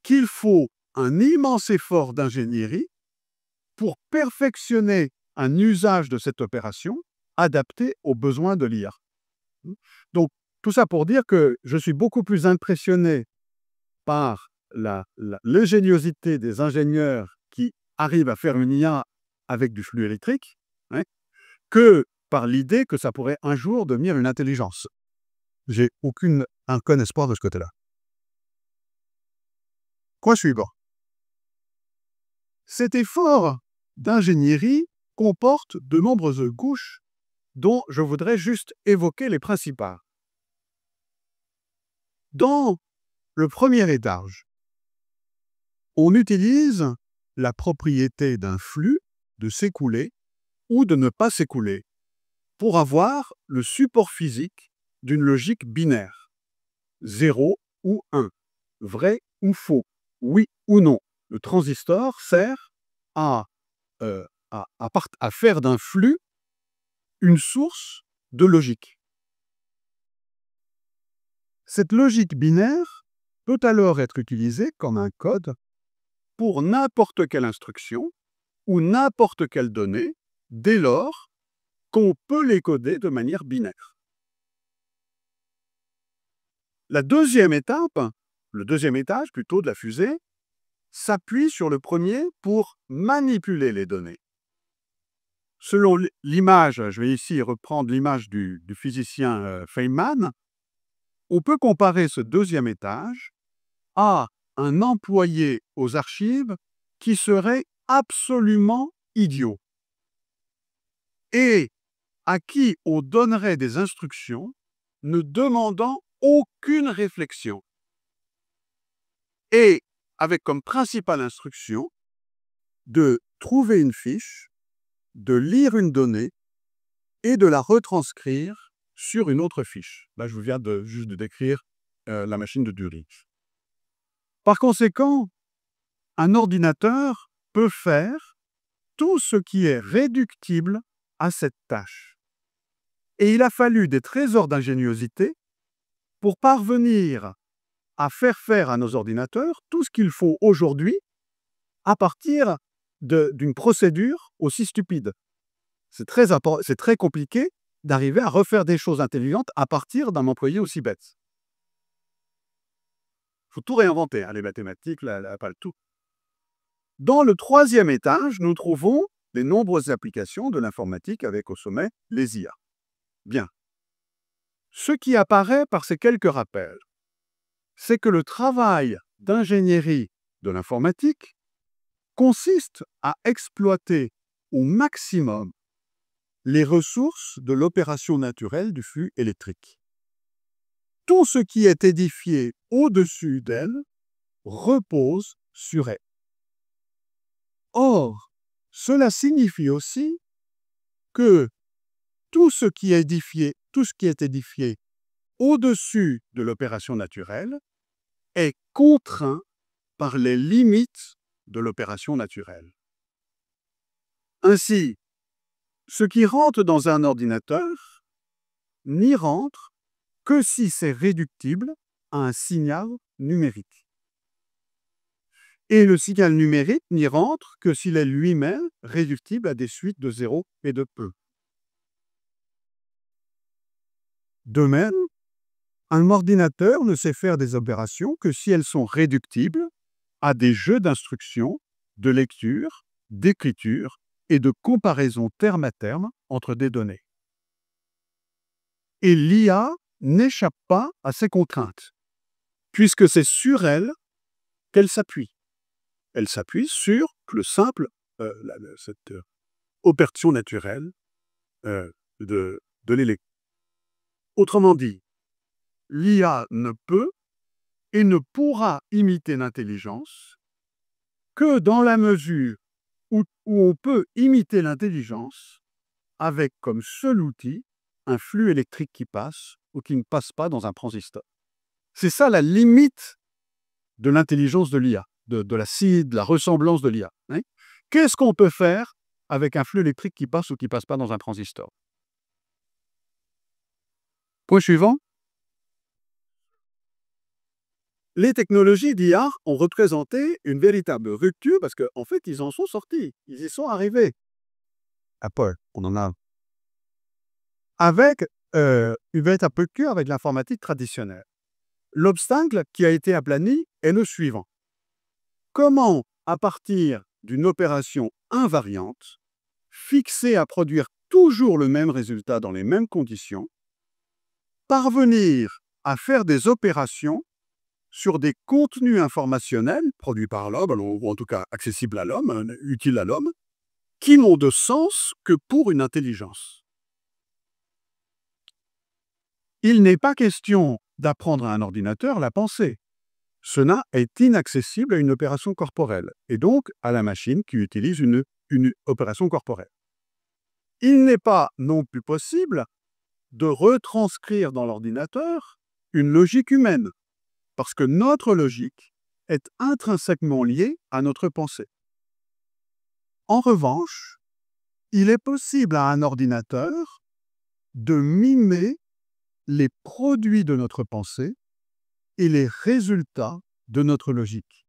S2: qu'il faut un immense effort d'ingénierie pour perfectionner un usage de cette opération adapté aux besoins de l'IA. Donc, tout ça pour dire que je suis beaucoup plus impressionné par l'ingéniosité des ingénieurs qui arrivent à faire une IA avec du flux électrique, que par l'idée que ça pourrait un jour devenir une intelligence. J'ai aucun espoir de ce côté-là. Quoi suivant? Cet effort d'ingénierie comporte de nombreuses couches dont je voudrais juste évoquer les principales. Dans le premier étage, on utilise la propriété d'un flux de s'écouler ou de ne pas s'écouler pour avoir le support physique d'une logique binaire, 0 ou 1, vrai ou faux, oui ou non. Le transistor sert à faire d'un flux une source de logique. Cette logique binaire peut alors être utilisé comme un code pour n'importe quelle instruction ou n'importe quelle donnée, dès lors qu'on peut les coder de manière binaire. La deuxième étape, le deuxième étage plutôt de la fusée, s'appuie sur le premier pour manipuler les données. Selon l'image, je vais ici reprendre l'image du physicien Feynman, on peut comparer ce deuxième étage à un employé aux archives qui serait absolument idiot et à qui on donnerait des instructions ne demandant aucune réflexion et avec comme principale instruction de trouver une fiche, de lire une donnée et de la retranscrire sur une autre fiche. Là, je viens juste de décrire la machine de Turing. Par conséquent, un ordinateur peut faire tout ce qui est réductible à cette tâche. Et il a fallu des trésors d'ingéniosité pour parvenir à faire à nos ordinateurs tout ce qu'il faut aujourd'hui à partir d'une procédure aussi stupide. C'est très compliqué d'arriver à refaire des choses intelligentes à partir d'un employé aussi bête. Il faut tout réinventer, les mathématiques, pas le tout. Dans le troisième étage, nous trouvons les nombreuses applications de l'informatique avec au sommet les IA. Bien. Ce qui apparaît par ces quelques rappels, c'est que le travail d'ingénierie de l'informatique consiste à exploiter au maximum les ressources de l'opération naturelle du flux électrique. Tout ce qui est édifié au-dessus d'elle repose sur elle. Or, cela signifie aussi que tout ce qui est édifié au-dessus de l'opération naturelle est contraint par les limites de l'opération naturelle. Ainsi, ce qui rentre dans un ordinateur n'y rentre que si c'est réductible à un signal numérique. Et le signal numérique n'y rentre que s'il est lui-même réductible à des suites de 0 et de peu. De même, un ordinateur ne sait faire des opérations que si elles sont réductibles à des jeux d'instructions, de lecture, d'écriture et de comparaison terme à terme entre des données. Et l'IA n'échappe pas à ces contraintes, puisque c'est sur elle qu'elle s'appuie. Elle s'appuie sur le simple, cette opération naturelle de l'électron. Autrement dit, l'IA ne peut et ne pourra imiter l'intelligence que dans la mesure où on peut imiter l'intelligence avec comme seul outil un flux électrique qui passe ou qui ne passe pas dans un transistor. C'est ça la limite de l'intelligence de l'IA, de la ressemblance de l'IA. Hein? Qu'est-ce qu'on peut faire avec un flux électrique qui passe ou qui ne passe pas dans un transistor? Point suivant. Les technologies d'IA ont représenté une véritable rupture parce qu'en fait, ils en sont sortis. Ils y sont arrivés. Après, on en a. Avec une véritable rupture avec l'informatique traditionnelle. L'obstacle qui a été aplani est le suivant. Comment, à partir d'une opération invariante, fixée à produire toujours le même résultat dans les mêmes conditions, parvenir à faire des opérations sur des contenus informationnels produits par l'homme, ou en tout cas accessibles à l'homme, utiles à l'homme, qui n'ont de sens que pour une intelligence. Il n'est pas question d'apprendre à un ordinateur la pensée. Cela est inaccessible à une opération corporelle, et donc à la machine qui utilise une opération corporelle. Il n'est pas non plus possible de retranscrire dans l'ordinateur une logique humaine, parce que notre logique est intrinsèquement liée à notre pensée. En revanche, il est possible à un ordinateur de mimer les produits de notre pensée et les résultats de notre logique,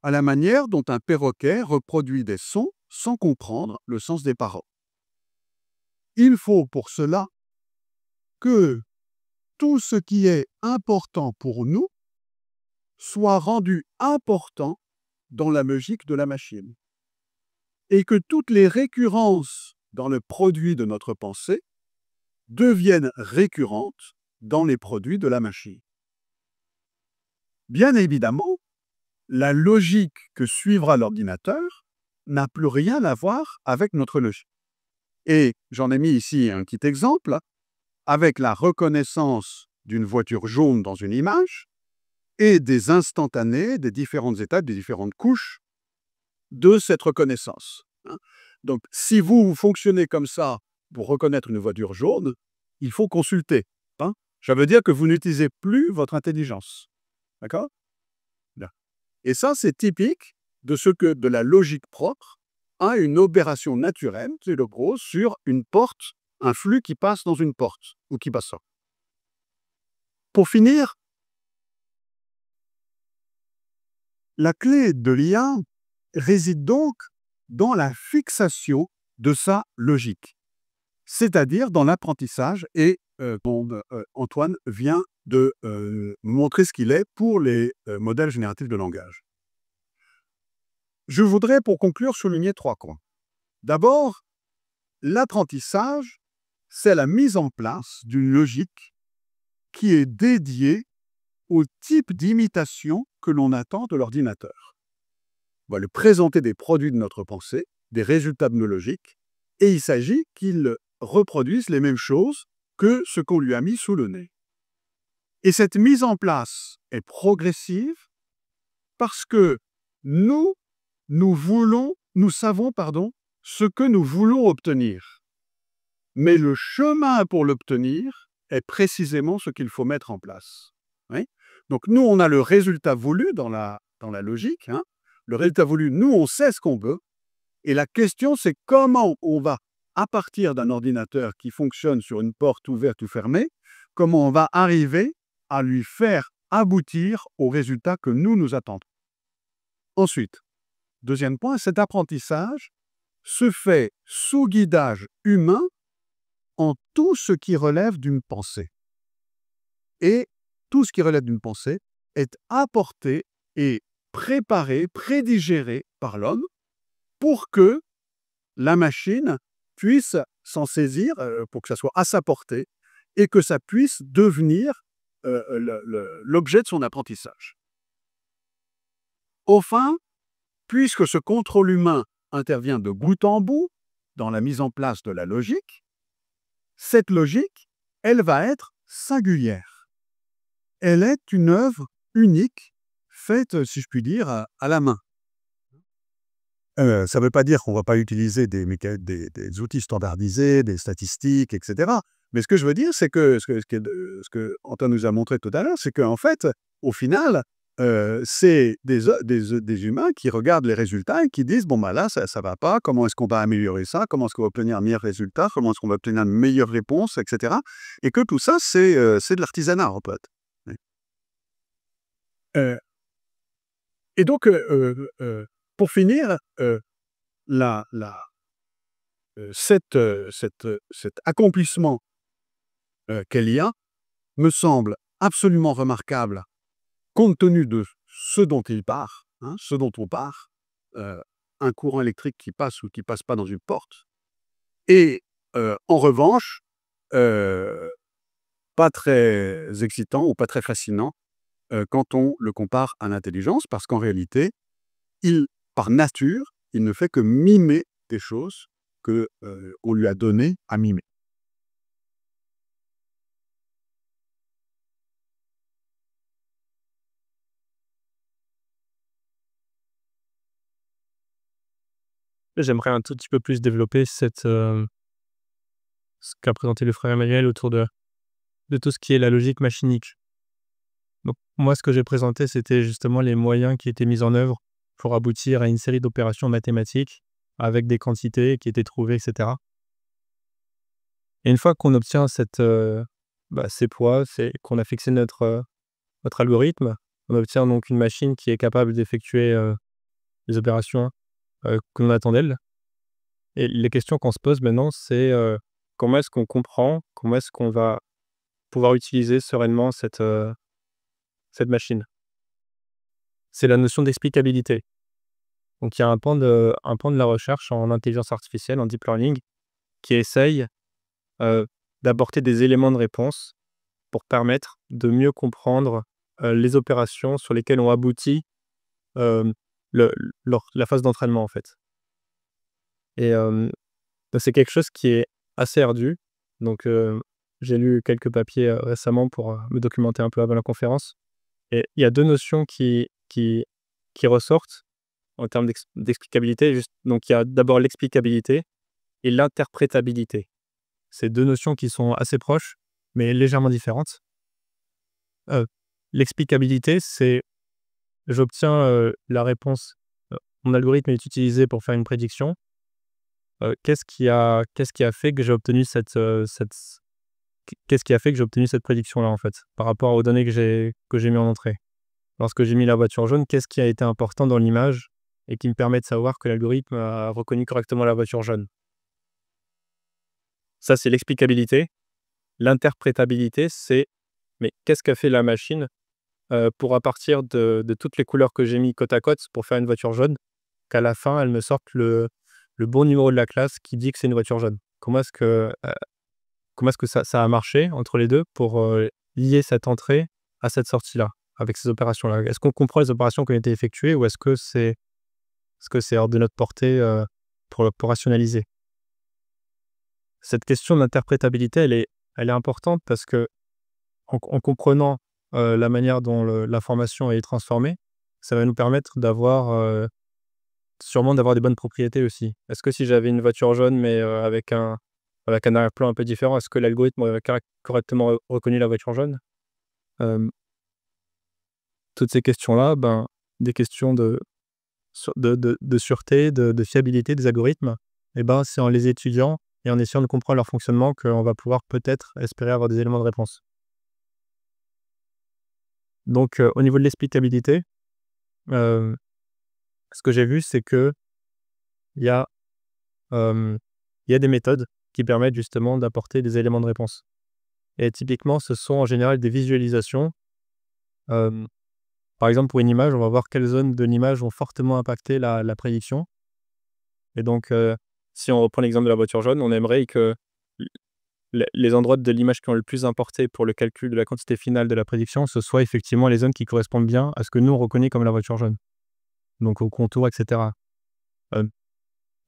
S2: à la manière dont un perroquet reproduit des sons sans comprendre le sens des paroles. Il faut pour cela que tout ce qui est important pour nous soit rendu important dans la logique de la machine, et que toutes les récurrences dans le produit de notre pensée deviennent récurrentes dans les produits de la machine. Bien évidemment, la logique que suivra l'ordinateur n'a plus rien à voir avec notre logique. Et j'en ai mis ici un petit exemple, avec la reconnaissance d'une voiture jaune dans une image et des instantanés, des différentes étapes, des différentes couches de cette reconnaissance. Donc, si vous fonctionnez comme ça pour reconnaître une voiture jaune, il faut consulter. Ça veut dire que vous n'utilisez plus votre intelligence. D'accord? Et ça, c'est typique de ce que de la logique propre a une opération naturelle, c'est le gros, sur une porte, un flux qui passe dans une porte ou qui passe ça. Pour finir, la clé de l'IA réside donc dans la fixation de sa logique, c'est-à-dire dans l'apprentissage, et Antoine vient de montrer ce qu'il est pour les modèles génératifs de langage. Je voudrais, pour conclure, souligner 3 points. D'abord, l'apprentissage, c'est la mise en place d'une logique qui est dédiée au type d'imitation que l'on attend de l'ordinateur. On va lui présenter des produits de notre pensée, des résultats de nos logiques, et il s'agit qu'il reproduise les mêmes choses que ce qu'on lui a mis sous le nez. Et cette mise en place est progressive parce que nous savons ce que nous voulons obtenir. Mais le chemin pour l'obtenir est précisément ce qu'il faut mettre en place. Oui? Donc nous, on a le résultat voulu dans la logique. Le résultat voulu, nous, on sait ce qu'on veut. Et la question, c'est comment on va, à partir d'un ordinateur qui fonctionne sur une porte ouverte ou fermée, comment on va arriver à lui faire aboutir au résultat que nous attendons. Ensuite, deuxième point, cet apprentissage se fait sous guidage humain en tout ce qui relève d'une pensée. Et tout ce qui relève d'une pensée est apporté et préparé, prédigéré par l'homme pour que la machine puisse s'en saisir, pour que ça soit à sa portée, et que ça puisse devenir l'objet de son apprentissage. Enfin, puisque ce contrôle humain intervient de bout en bout dans la mise en place de la logique, cette logique, elle va être singulière. Elle est une œuvre unique, faite, si je puis dire, à la main. Ça ne veut pas dire qu'on ne va pas utiliser des outils standardisés, des statistiques, etc. Mais ce que je veux dire, c'est que ce que Antoine nous a montré tout à l'heure, c'est qu'en fait, au final, c'est des humains qui regardent les résultats et qui disent « bon, bah là, ça ne va pas, comment est-ce qu'on va améliorer ça, comment est-ce qu'on va obtenir un meilleur résultat, comment est-ce qu'on va obtenir une meilleure réponse, etc. » Et que tout ça, c'est de l'artisanat, en fait. Et donc, pour finir, cet accomplissement qu'est l'IA me semble absolument remarquable compte tenu de ce dont il part, ce dont on part, un courant électrique qui passe ou qui ne passe pas dans une porte, et en revanche, pas très excitant ou pas très fascinant quand on le compare à l'intelligence, parce qu'en réalité, par nature, il ne fait que mimer des choses qu'on lui a données à mimer.
S1: J'aimerais un tout petit peu plus développer ce qu'a présenté le frère Emmanuel autour de tout ce qui est la logique machinique. Donc moi, ce que j'ai présenté, c'était justement les moyens qui étaient mis en œuvre pour aboutir à une série d'opérations mathématiques avec des quantités qui étaient trouvées, etc. Et une fois qu'on obtient ces poids, qu'on a fixé notre notre algorithme, on obtient donc une machine qui est capable d'effectuer les opérations que l'on attend d'elle. Et les questions qu'on se pose maintenant, c'est comment est-ce qu'on comprend, comment est-ce qu'on va pouvoir utiliser sereinement cette machine. C'est la notion d'explicabilité. Donc il y a un pan de la recherche en intelligence artificielle, en deep learning, qui essaye d'apporter des éléments de réponse pour permettre de mieux comprendre les opérations sur lesquelles on aboutit la phase d'entraînement, en fait. Et donc c'est quelque chose qui est assez ardu. Donc j'ai lu quelques papiers récemment pour me documenter un peu avant la conférence. Et il y a 2 notions qui ressortent en termes d'explicabilité. Donc il y a d'abord l'explicabilité et l'interprétabilité. C'est 2 notions qui sont assez proches, mais légèrement différentes. L'explicabilité, c'est j'obtiens la réponse, mon algorithme est utilisé pour faire une prédiction. Qu'est-ce qui a fait que j'ai obtenu cette prédiction-là, en fait, par rapport aux données que j'ai mis en entrée? Lorsque j'ai mis la voiture jaune, qu'est-ce qui a été important dans l'image et qui me permet de savoir que l'algorithme a reconnu correctement la voiture jaune? Ça, c'est l'explicabilité. L'interprétabilité, c'est mais qu'est-ce qu'a fait la machine pour, à partir de toutes les couleurs que j'ai mis côte à côte pour faire une voiture jaune, qu'à la fin, elle me sorte le bon numéro de la classe qui dit que c'est une voiture jaune? Comment est-ce que ça a marché entre les deux pour lier cette entrée à cette sortie-là, avec ces opérations-là? Est-ce qu'on comprend les opérations qui ont été effectuées ou est-ce que c'est hors de notre portée pour rationaliser? Cette question d'interprétabilité, elle est importante parce que en comprenant la manière dont l'information est transformée, ça va nous permettre sûrement d'avoir des bonnes propriétés aussi. Est-ce que si j'avais une voiture jaune mais avec un arrière-plan un peu différent, est-ce que l'algorithme aurait correctement reconnu la voiture jaune? Toutes ces questions-là, des questions de sûreté, de fiabilité des algorithmes, c'est en les étudiant et en essayant de comprendre leur fonctionnement qu'on va pouvoir peut-être espérer avoir des éléments de réponse. Donc au niveau de l'explicabilité, ce que j'ai vu, c'est qu'il y a des méthodes qui permettent justement d'apporter des éléments de réponse. Et typiquement, ce sont en général des visualisations. Par exemple, pour une image, on va voir quelles zones de l'image ont fortement impacté la prédiction. Et donc, si on reprend l'exemple de la voiture jaune, on aimerait que les endroits de l'image qui ont le plus importé pour le calcul de la quantité finale de la prédiction, ce soit effectivement les zones qui correspondent bien à ce que nous, on reconnaît comme la voiture jaune. Donc au contour, etc.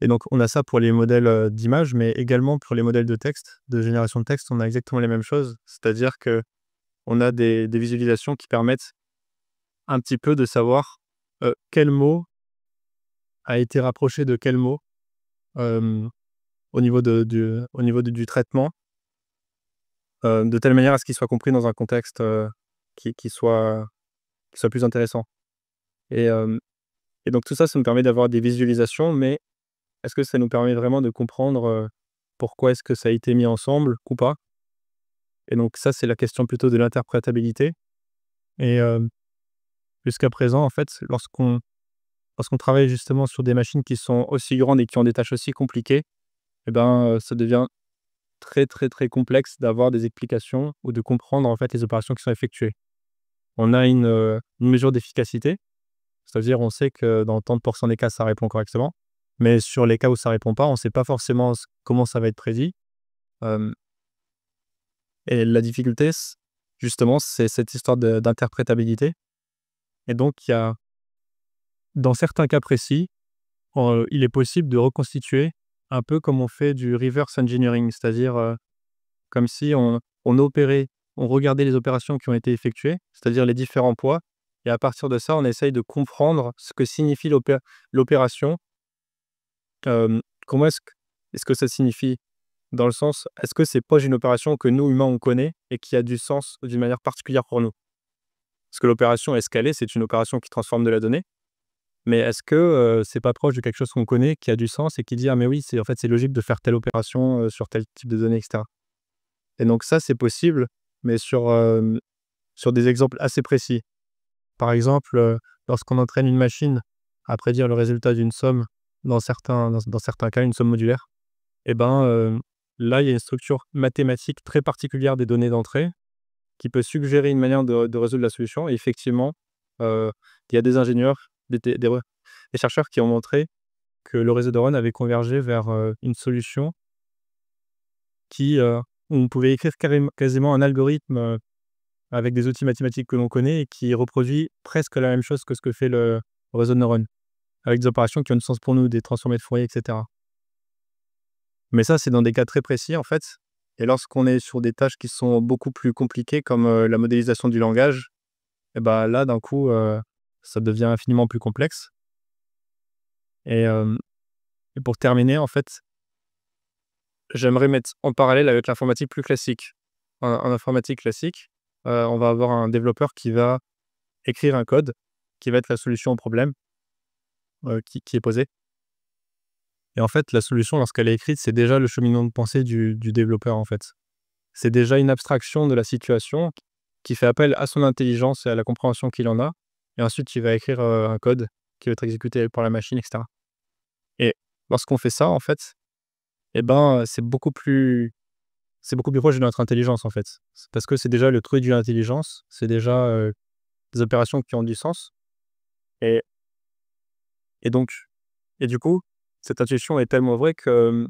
S1: Et donc, on a ça pour les modèles d'images, mais également pour les modèles de texte, de génération de texte, on a exactement les mêmes choses. C'est-à-dire qu'on a des visualisations qui permettent un petit peu de savoir quel mot a été rapproché de quel mot au niveau du traitement, de telle manière à ce qu'il soit compris dans un contexte qui soit plus intéressant. Et donc tout ça, ça nous permet d'avoir des visualisations, mais est-ce que ça nous permet vraiment de comprendre pourquoi est-ce que ça a été mis ensemble ou pas? Et donc ça, c'est la question plutôt de l'interprétabilité. Et jusqu'à présent, en fait, lorsqu'on travaille justement sur des machines qui sont aussi grandes et qui ont des tâches aussi compliquées, ça devient très, très, très complexe d'avoir des explications ou de comprendre, en fait, les opérations qui sont effectuées. On a une mesure d'efficacité, c'est-à-dire on sait que dans tant de pourcents des cas, ça répond correctement, mais sur les cas où ça répond pas, on ne sait pas forcément comment ça va être prédit. Et la difficulté, justement, c'est cette histoire d'interprétabilité. Et donc, dans certains cas précis, il est possible de reconstituer un peu comme on fait du reverse engineering, c'est-à-dire comme si on regardait les opérations qui ont été effectuées, c'est-à-dire les différents poids, et à partir de ça, on essaye de comprendre ce que signifie l'opération. Comment est-ce que ça signifie? Dans le sens, est-ce que c'est proche d'une opération que nous, humains, on connaît et qui a du sens d'une manière particulière pour nous? Parce que l'opération escalée, c'est une opération qui transforme de la donnée. Mais est-ce que c'est pas proche de quelque chose qu'on connaît, qui a du sens et qui dit: «Ah mais oui, c'est logique de faire telle opération sur tel type de données», et cetera. Et donc ça, c'est possible, mais sur sur des exemples assez précis. Par exemple, lorsqu'on entraîne une machine à prédire le résultat d'une somme, dans certains cas, une somme modulaire, et ben, là, il y a une structure mathématique très particulière des données d'entrée qui peut suggérer une manière de résoudre la solution. Et effectivement, il y a des ingénieurs, des chercheurs qui ont montré que le réseau de neurones avait convergé vers une solution où on pouvait écrire quasiment un algorithme avec des outils mathématiques que l'on connaît et qui reproduit presque la même chose que ce que fait le réseau de neurones, avec des opérations qui ont du sens pour nous, des transformés de Fourier, etc. Mais ça, c'est dans des cas très précis, en fait. Et lorsqu'on est sur des tâches qui sont beaucoup plus compliquées, comme la modélisation du langage, et ben là, d'un coup, ça devient infiniment plus complexe. Et pour terminer, en fait, j'aimerais mettre en parallèle avec l'informatique plus classique. En informatique classique, on va avoir un développeur qui va écrire un code qui va être la solution au problème qui est posé. Et en fait, la solution, lorsqu'elle est écrite, c'est déjà le cheminement de pensée du développeur, en fait. C'est déjà une abstraction de la situation qui fait appel à son intelligence et à la compréhension qu'il en a. Et ensuite, il va écrire un code qui va être exécuté par la machine, etc. Et lorsqu'on fait ça, en fait, eh ben, c'est beaucoup plus proche de notre intelligence, en fait. C'est parce que c'est déjà le truc de l'intelligence, c'est déjà des opérations qui ont du sens. Et donc, et du coup, cette intuition est tellement vraie que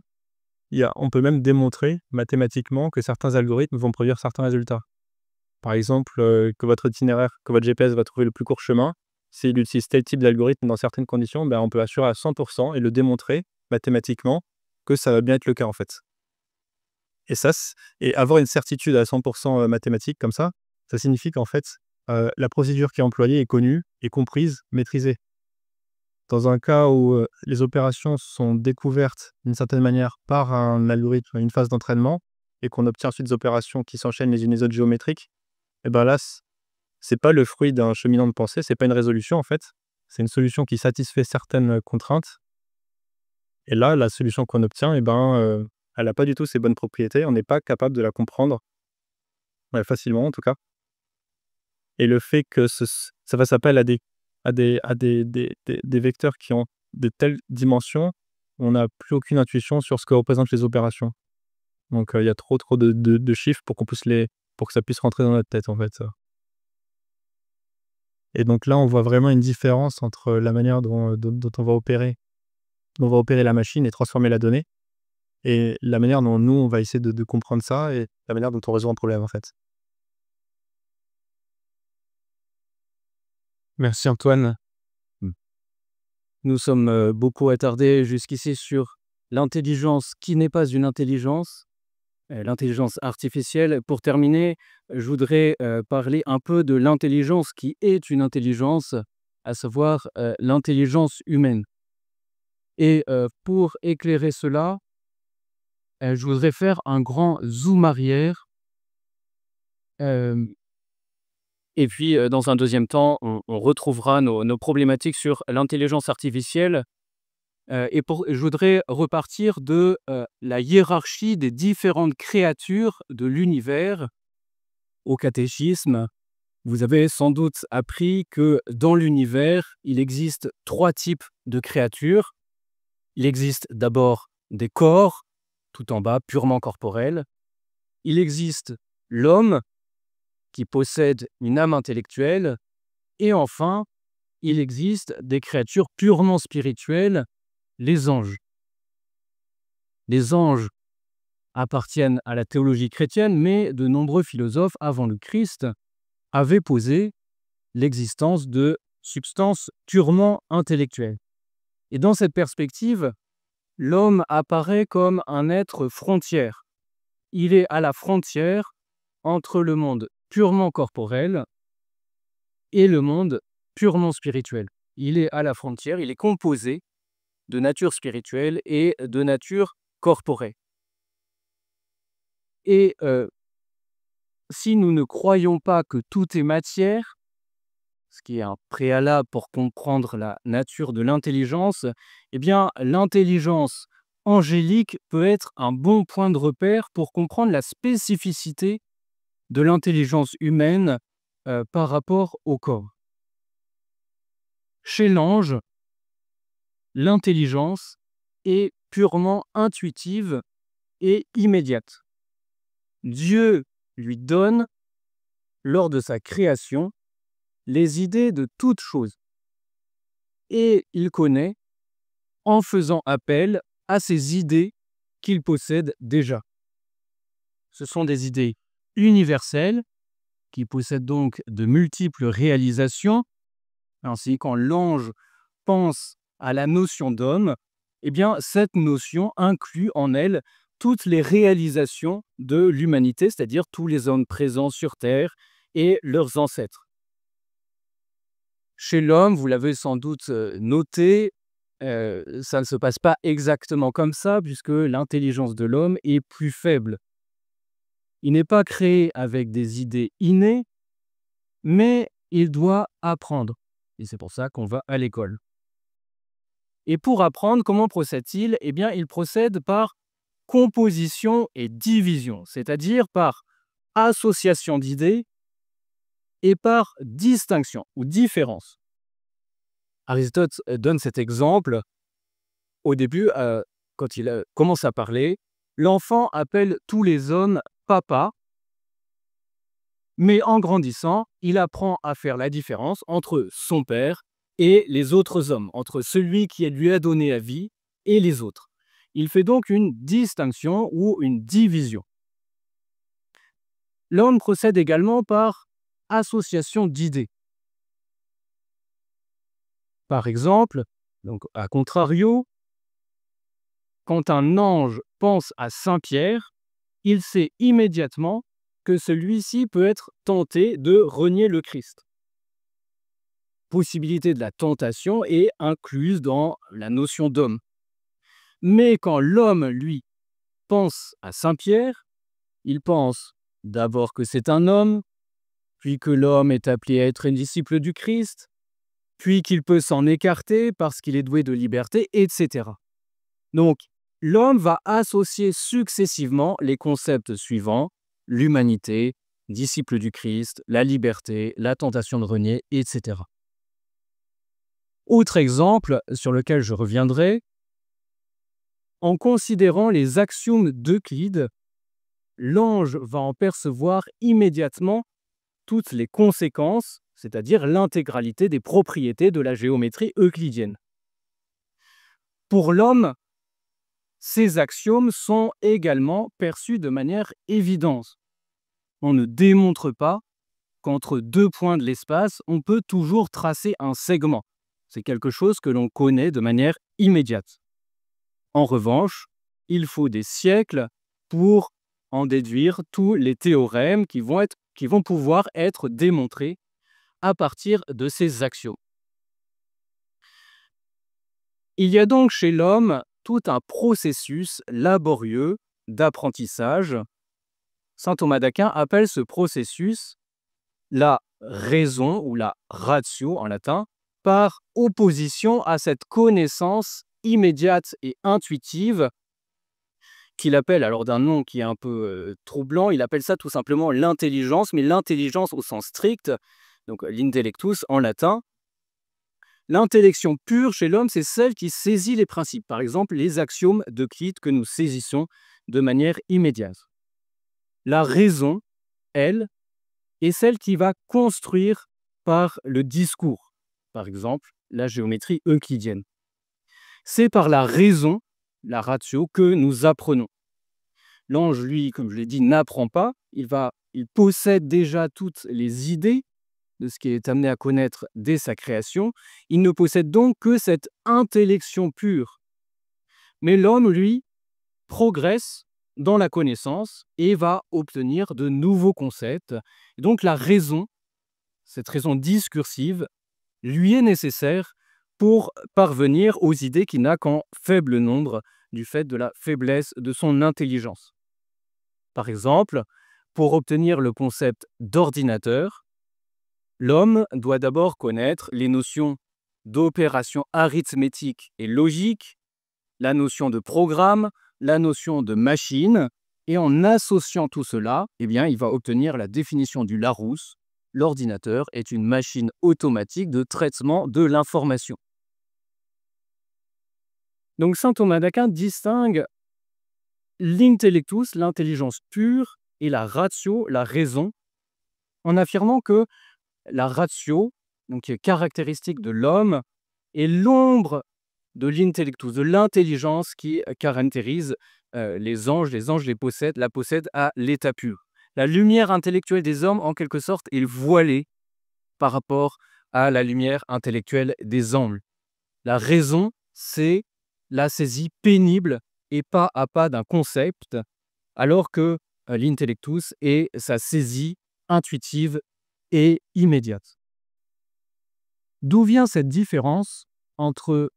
S1: on peut même démontrer mathématiquement que certains algorithmes vont produire certains résultats. Par exemple, que votre GPS va trouver le plus court chemin. S'il utilise tel type d'algorithme dans certaines conditions, ben, on peut assurer à 100% et le démontrer mathématiquement que ça va bien être le cas, en fait. Et avoir une certitude à 100% mathématique comme ça signifie qu'en fait, la procédure qui est employée est connue, est comprise, maîtrisée. Dans un cas où les opérations sont découvertes d'une certaine manière par un algorithme, une phase d'entraînement, et qu'on obtient ensuite des opérations qui s'enchaînent les unes les autres géométriques, et ben là, c'est pas le fruit d'un cheminement de pensée, c'est pas une résolution en fait, c'est une solution qui satisfait certaines contraintes. Et là, la solution qu'on obtient, et ben, elle n'a pas du tout ces bonnes propriétés, on n'est pas capable de la comprendre facilement en tout cas. Et le fait que ça fasse appel à des vecteurs qui ont de telles dimensions, on n'a plus aucune intuition sur ce que représentent les opérations. Donc il y a trop de chiffres pour que ça puisse rentrer dans notre tête, en fait. Et donc là, on voit vraiment une différence entre la manière dont on va opérer la machine et transformer la donnée, et la manière dont nous, on va essayer de comprendre ça, et la manière dont on résout un problème, en fait. Merci Antoine.
S3: Nous sommes beaucoup attardés jusqu'ici sur l'intelligence qui n'est pas une intelligence, l'intelligence artificielle. Pour terminer, je voudrais parler un peu de l'intelligence qui est une intelligence, à savoir l'intelligence humaine. Et pour éclairer cela, je voudrais faire un grand zoom arrière. Et puis, dans un deuxième temps, on retrouvera nos problématiques sur l'intelligence artificielle. Je voudrais repartir de la hiérarchie des différentes créatures de l'univers. Au catéchisme, vous avez sans doute appris que dans l'univers, il existe 3 types de créatures. Il existe d'abord des corps, tout en bas, purement corporels. Il existe l'homme, qui possède une âme intellectuelle. Et enfin, il existe des créatures purement spirituelles, les anges. Les anges appartiennent à la théologie chrétienne, mais de nombreux philosophes avant le Christ avaient posé l'existence de substances purement intellectuelles. Et dans cette perspective, l'homme apparaît comme un être frontière. Il est à la frontière entre le monde purement corporel et le monde purement spirituel. Il est à la frontière, il est composé de nature spirituelle et de nature corporelle. Et si nous ne croyons pas que tout est matière, ce qui est un préalable pour comprendre la nature de l'intelligence, eh bien l'intelligence angélique peut être un bon point de repère pour comprendre la spécificité de l'intelligence humaine par rapport au corps. Chez l'ange, l'intelligence est purement intuitive et immédiate. Dieu lui donne, lors de sa création, les idées de toutes choses. Et il connaît en faisant appel à ces idées qu'il possède déjà. Ce sont des idées universelles qui possèdent donc de multiples réalisations. Ainsi, quand l'ange pense à la notion d'homme, eh bien, cette notion inclut en elle toutes les réalisations de l'humanité, c'est-à-dire tous les hommes présents sur Terre et leurs ancêtres. Chez l'homme, vous l'avez sans doute noté, ça ne se passe pas exactement comme ça, puisque l'intelligence de l'homme est plus faible. Il n'est pas créé avec des idées innées, mais il doit apprendre. Et c'est pour ça qu'on va à l'école. Et pour apprendre, comment procède-t-il? Eh bien, il procède par composition et division, c'est-à-dire par association d'idées et par distinction ou différence. Aristote donne cet exemple. Au début, quand il commence à parler, l'enfant appelle tous les hommes papa, mais en grandissant, il apprend à faire la différence entre son père et les autres hommes, entre celui qui lui a donné la vie et les autres. Il fait donc une distinction ou une division. L'homme procède également par association d'idées. Par exemple, donc à contrario, quand un ange pense à Saint Pierre, il sait immédiatement que celui-ci peut être tenté de renier le Christ. Possibilité de la tentation est incluse dans la notion d'homme. Mais quand l'homme, lui, pense à Saint Pierre, il pense d'abord que c'est un homme, puis que l'homme est appelé à être un disciple du Christ, puis qu'il peut s'en écarter parce qu'il est doué de liberté, etc. Donc, l'homme va associer successivement les concepts suivants: l'humanité, disciple du Christ, la liberté, la tentation de renier, etc. Autre exemple sur lequel je reviendrai, en considérant les axiomes d'Euclide, l'ange va en percevoir immédiatement toutes les conséquences, c'est-à-dire l'intégralité des propriétés de la géométrie euclidienne. Pour l'homme, ces axiomes sont également perçus de manière évidente. On ne démontre pas qu'entre deux points de l'espace, on peut toujours tracer un segment. C'est quelque chose que l'on connaît de manière immédiate. En revanche, il faut des siècles pour en déduire tous les théorèmes qui vont pouvoir être démontrés à partir de ces axiomes. Il y a donc chez l'homme tout un processus laborieux d'apprentissage. Saint Thomas d'Aquin appelle ce processus la raison ou la ratio en latin, par opposition à cette connaissance immédiate et intuitive qu'il appelle, alors d'un nom qui est un peu troublant, il appelle ça tout simplement l'intelligence, mais l'intelligence au sens strict, donc l'intellectus en latin. L'intellection pure chez l'homme, c'est celle qui saisit les principes, par exemple les axiomes d'Euclide que nous saisissons de manière immédiate. La raison, elle, est celle qui va construire par le discours, par exemple la géométrie euclidienne. C'est par la raison, la ratio, que nous apprenons. L'ange, lui, comme je l'ai dit, n'apprend pas, il possède déjà toutes les idées de ce qu'il est amené à connaître dès sa création, il ne possède donc que cette intellection pure. Mais l'homme, lui, progresse dans la connaissance et va obtenir de nouveaux concepts. Et donc la raison, cette raison discursive, lui est nécessaire pour parvenir aux idées qu'il n'a qu'en faible nombre du fait de la faiblesse de son intelligence. Par exemple, pour obtenir le concept d'ordinateur, l'homme doit d'abord connaître les notions d'opération arithmétique et logique, la notion de programme, la notion de machine, et en associant tout cela, eh bien, il va obtenir la définition du Larousse, l'ordinateur est une machine automatique de traitement de l'information. Donc saint Thomas d'Aquin distingue l'intellectus, l'intelligence pure, et la ratio, la raison, en affirmant que la ratio, donc qui est caractéristique de l'homme, est l'ombre de l'intellectus, de l'intelligence qui caractérise les anges. Les anges la possèdent à l'état pur. La lumière intellectuelle des hommes, en quelque sorte, est voilée par rapport à la lumière intellectuelle des anges. La raison, c'est la saisie pénible et pas à pas d'un concept, alors que l'intellectus est sa saisie intuitive et immédiate. D'où vient cette différence entre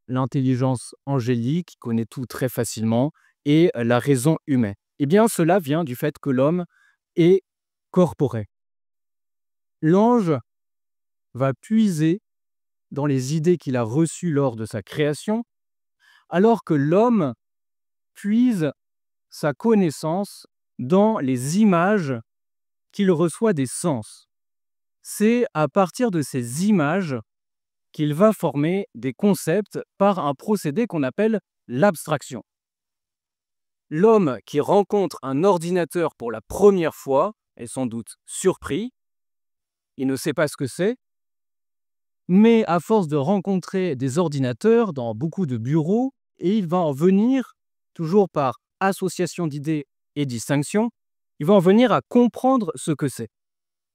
S3: l'intelligence angélique, qui connaît tout très facilement, et la raison humaine? Eh bien, cela vient du fait que l'homme est corporel. L'ange va puiser dans les idées qu'il a reçues lors de sa création, alors que l'homme puise sa connaissance dans les images qu'il reçoit des sens. C'est à partir de ces images qu'il va former des concepts par un procédé qu'on appelle l'abstraction. L'homme qui rencontre un ordinateur pour la première fois est sans doute surpris, il ne sait pas ce que c'est, mais à force de rencontrer des ordinateurs dans beaucoup de bureaux, et il va en venir, toujours par association d'idées et distinction, il va en venir à comprendre ce que c'est.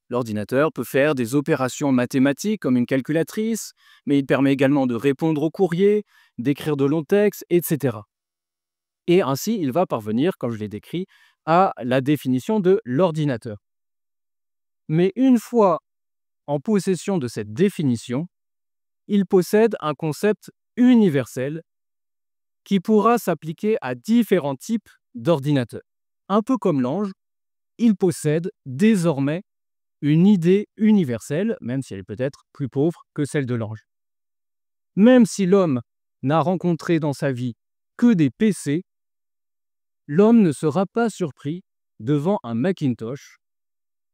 S3: L'ordinateur peut faire des opérations mathématiques comme une calculatrice, mais il permet également de répondre aux courriers, d'écrire de longs textes, etc. Et ainsi, il va parvenir, comme je l'ai décrit, à la définition de l'ordinateur. Mais une fois en possession de cette définition, il possède un concept universel qui pourra s'appliquer à différents types d'ordinateurs. Un peu comme l'ange, il possède désormais une idée universelle, même si elle est peut-être plus pauvre que celle de l'ange. Même si l'homme n'a rencontré dans sa vie que des PC, l'homme ne sera pas surpris devant un Macintosh.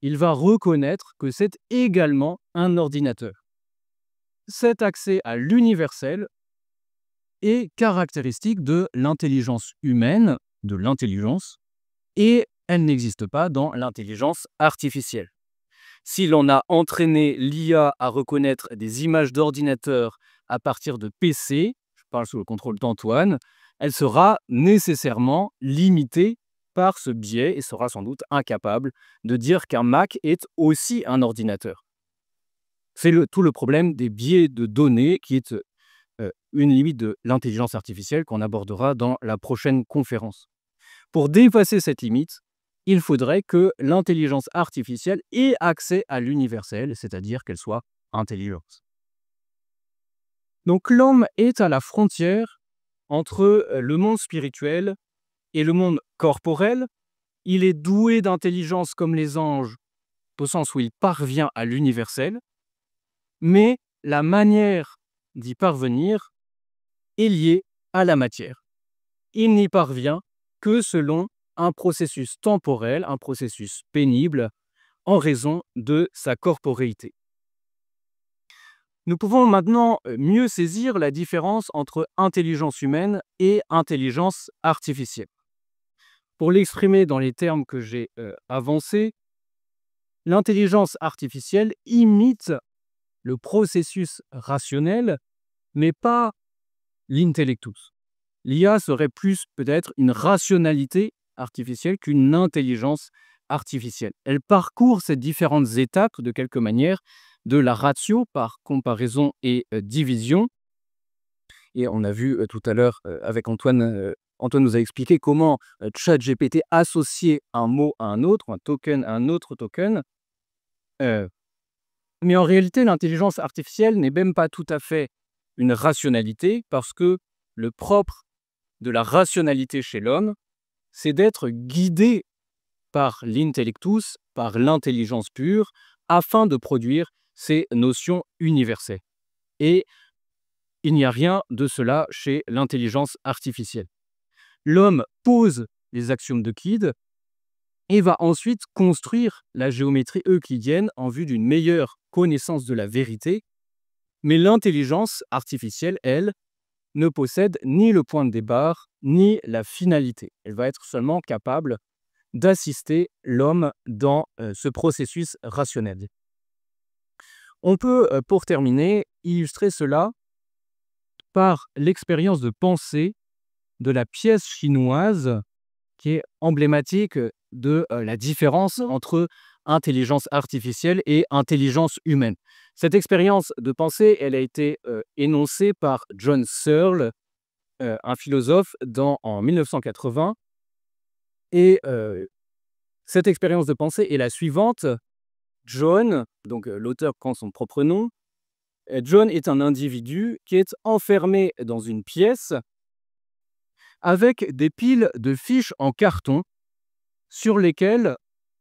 S3: Il va reconnaître que c'est également un ordinateur. Cet accès à l'universel est caractéristique de l'intelligence humaine, de l'intelligence, et elle n'existe pas dans l'intelligence artificielle. Si l'on a entraîné l'IA à reconnaître des images d'ordinateur à partir de PC, je parle sous le contrôle d'Antoine, elle sera nécessairement limitée par ce biais et sera sans doute incapable de dire qu'un Mac est aussi un ordinateur. C'est tout le problème des biais de données qui est une limite de l'intelligence artificielle qu'on abordera dans la prochaine conférence. Pour dépasser cette limite, il faudrait que l'intelligence artificielle ait accès à l'universel, c'est-à-dire qu'elle soit intelligente. Donc l'homme est à la frontière entre le monde spirituel et le monde corporel. Il est doué d'intelligence comme les anges, au sens où il parvient à l'universel, mais la manière d'y parvenir est liée à la matière. Il n'y parvient que selon un processus temporel, un processus pénible, en raison de sa corporéité. Nous pouvons maintenant mieux saisir la différence entre intelligence humaine et intelligence artificielle. Pour l'exprimer dans les termes que j'ai avancés, l'intelligence artificielle imite le processus rationnel, mais pas l'intellectus. L'IA serait plus peut-être une rationalité artificielle qu'une intelligence artificielle. Elle parcourt ces différentes étapes de quelque manière, de la ratio par comparaison et division. Et on a vu tout à l'heure avec Antoine, Antoine nous a expliqué comment ChatGPT associait un mot à un autre, un token à un autre token. Mais en réalité, l'intelligence artificielle n'est même pas tout à fait une rationalité, parce que le propre de la rationalité chez l'homme, c'est d'être guidé par l'intellectus, par l'intelligence pure, afin de produire ces notions universelles. Et il n'y a rien de cela chez l'intelligence artificielle. L'homme pose les axiomes d'Euclide, et va ensuite construire la géométrie euclidienne en vue d'une meilleure connaissance de la vérité. Mais l'intelligence artificielle, elle, ne possède ni le point de départ, ni la finalité. Elle va être seulement capable d'assister l'homme dans ce processus rationnel. On peut, pour terminer, illustrer cela par l'expérience de pensée de la pièce chinoise qui est emblématique de la différence entre intelligence artificielle et intelligence humaine. Cette expérience de pensée, elle a été énoncée par John Searle, un philosophe, en 1980. Et cette expérience de pensée est la suivante. John, donc l'auteur prend son propre nom, John est un individu qui est enfermé dans une pièce avec des piles de fiches en carton sur lesquelles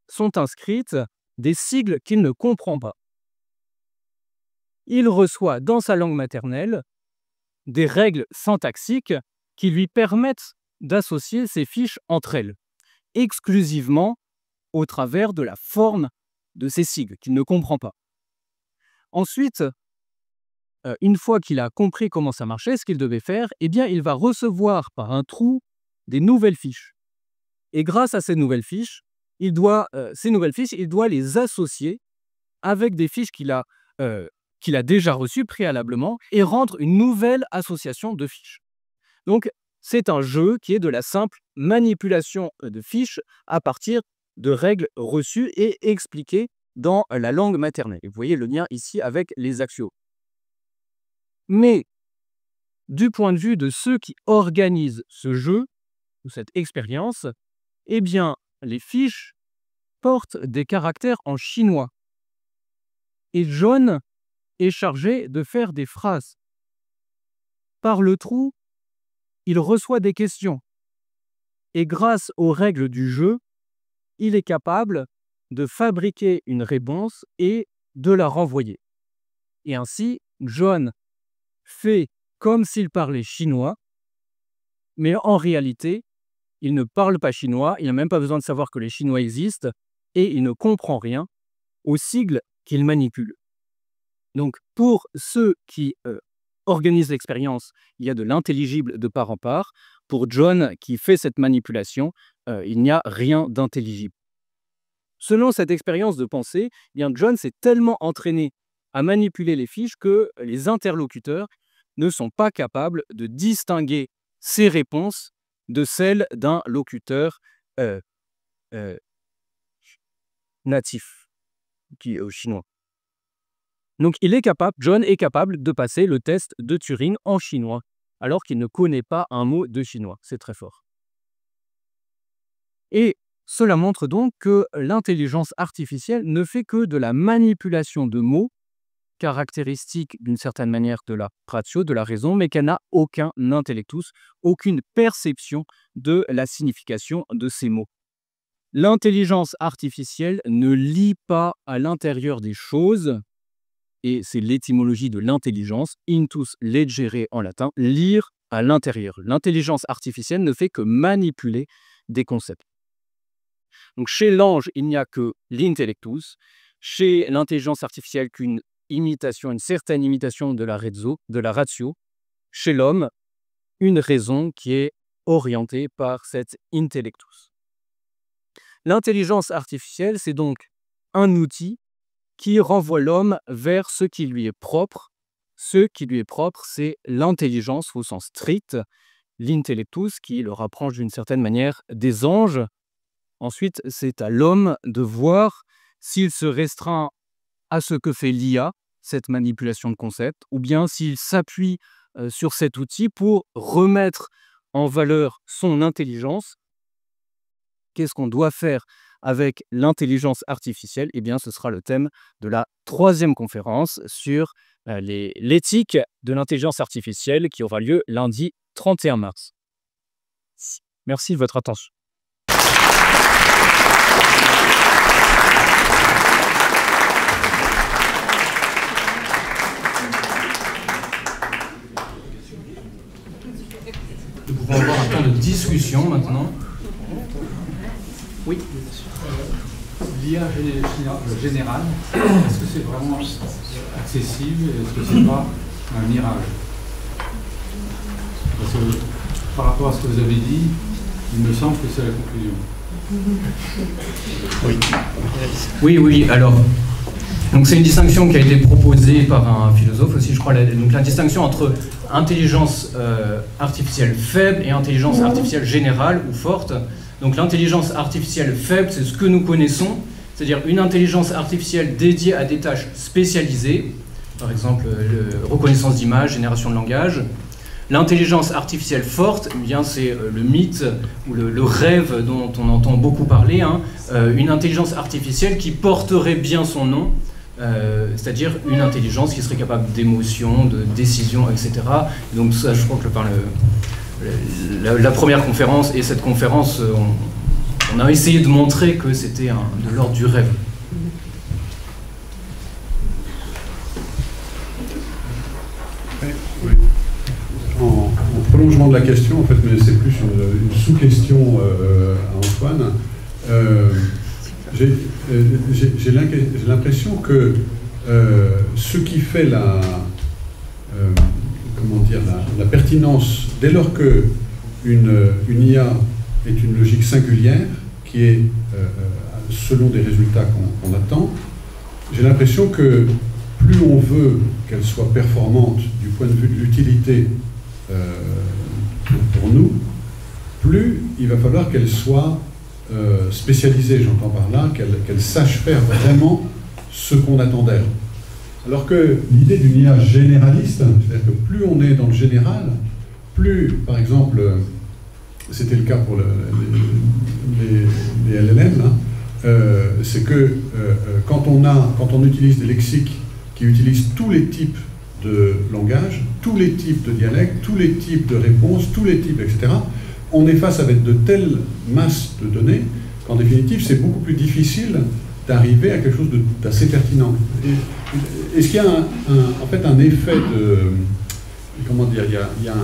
S3: sont inscrites des sigles qu'il ne comprend pas. Il reçoit dans sa langue maternelle des règles syntaxiques qui lui permettent d'associer ces fiches entre elles, exclusivement au travers de la forme de ces sigles qu'il ne comprend pas. Ensuite, une fois qu'il a compris comment ça marchait, ce qu'il devait faire, eh bien, il va recevoir par un trou des nouvelles fiches. Et grâce à ces nouvelles fiches, il doit les associer avec des fiches qu'il a déjà reçues préalablement et rendre une nouvelle association de fiches. Donc, c'est un jeu qui est de la simple manipulation de fiches à partir de règles reçues et expliquées dans la langue maternelle. Et vous voyez le lien ici avec les axios. Mais, du point de vue de ceux qui organisent ce jeu, ou cette expérience, eh bien, les fiches portent des caractères en chinois. Et John est chargé de faire des phrases. Par le trou, il reçoit des questions. Et grâce aux règles du jeu, il est capable de fabriquer une réponse et de la renvoyer. Et ainsi, John fait comme s'il parlait chinois, mais en réalité, il ne parle pas chinois, il n'a même pas besoin de savoir que les Chinois existent, et il ne comprend rien aux sigles qu'il manipule. Donc, pour ceux qui organisent l'expérience, il y a de l'intelligible de part en part. Pour John, qui fait cette manipulation, il n'y a rien d'intelligible. Selon cette expérience de pensée, eh bien John s'est tellement entraîné à manipuler les fiches que les interlocuteurs ne sont pas capables de distinguer ses réponses de celles d'un locuteur natif, qui est chinois. Donc John est capable de passer le test de Turing en chinois, alors qu'il ne connaît pas un mot de chinois. C'est très fort. Et cela montre donc que l'intelligence artificielle ne fait que de la manipulation de mots, caractéristique d'une certaine manière de la ratio, de la raison, mais qu'elle n'a aucun intellectus, aucune perception de la signification de ces mots. L'intelligence artificielle ne lit pas à l'intérieur des choses, et c'est l'étymologie de l'intelligence, intus legere en latin, lire à l'intérieur. L'intelligence artificielle ne fait que manipuler des concepts. Donc chez l'ange, il n'y a que l'intellectus. Chez l'intelligence artificielle, qu'une certaine imitation de la ratio. Chez l'homme, une raison qui est orientée par cet intellectus. L'intelligence artificielle, c'est donc un outil qui renvoie l'homme vers ce qui lui est propre. Ce qui lui est propre, c'est l'intelligence au sens strict, l'intellectus qui le rapproche d'une certaine manière des anges. Ensuite, c'est à l'homme de voir s'il se restreint à ce que fait l'IA, cette manipulation de concepts, ou bien s'il s'appuie sur cet outil pour remettre en valeur son intelligence. Qu'est-ce qu'on doit faire avec l'intelligence artificielle? Eh bien, ce sera le thème de la 3e conférence sur l'éthique de l'intelligence artificielle qui aura lieu lundi 31 mars. Merci de votre attention. Nous pouvons avoir un temps de discussion maintenant. Oui.
S4: L'IA générale, est-ce que c'est vraiment accessible? Est-ce que c'est pas un mirage? Parce que par rapport à ce que vous avez dit, il me semble que c'est la conclusion.
S5: Oui, alors, donc c'est une distinction qui a été proposée par un philosophe aussi, je crois, donc la distinction entre intelligence artificielle faible et intelligence artificielle générale ou forte. Donc l'intelligence artificielle faible, c'est ce que nous connaissons, c'est-à-dire une intelligence artificielle dédiée à des tâches spécialisées, par exemple reconnaissance d'images, génération de langage. L'intelligence artificielle forte, eh bien c'est le mythe ou le rêve dont on entend beaucoup parler, hein, une intelligence artificielle qui porterait bien son nom, c'est-à-dire une intelligence qui serait capable d'émotion, de décision, etc. Et donc ça, je crois que la première conférence et cette conférence, on a essayé de montrer que c'était de l'ordre du rêve.
S2: Oui. En prolongement de la question, en fait, mais c'est plus une sous-question à Antoine, j'ai l'impression que ce qui fait la pertinence, dès lors que une IA est une logique singulière, qui est selon des résultats qu'on attend, j'ai l'impression que plus on veut qu'elle soit performante du point de vue de l'utilité pour nous, plus il va falloir qu'elle soit spécialisée, j'entends par là, qu'elle sache faire vraiment ce qu'on attend d'elle. Alors que l'idée d'une IA généraliste, c'est-à-dire que plus on est dans le général, plus, par exemple, c'était le cas pour les LLM, c'est que quand on utilise des lexiques qui utilisent tous les types de langage, tous les types de dialectes, tous les types de réponses, tous les types, etc., on est face avec de telles masses de données qu'en définitive, c'est beaucoup plus difficile d'arriver à quelque chose d'assez pertinent. Est-ce qu'il y a en fait un effet de... Comment dire? Il y a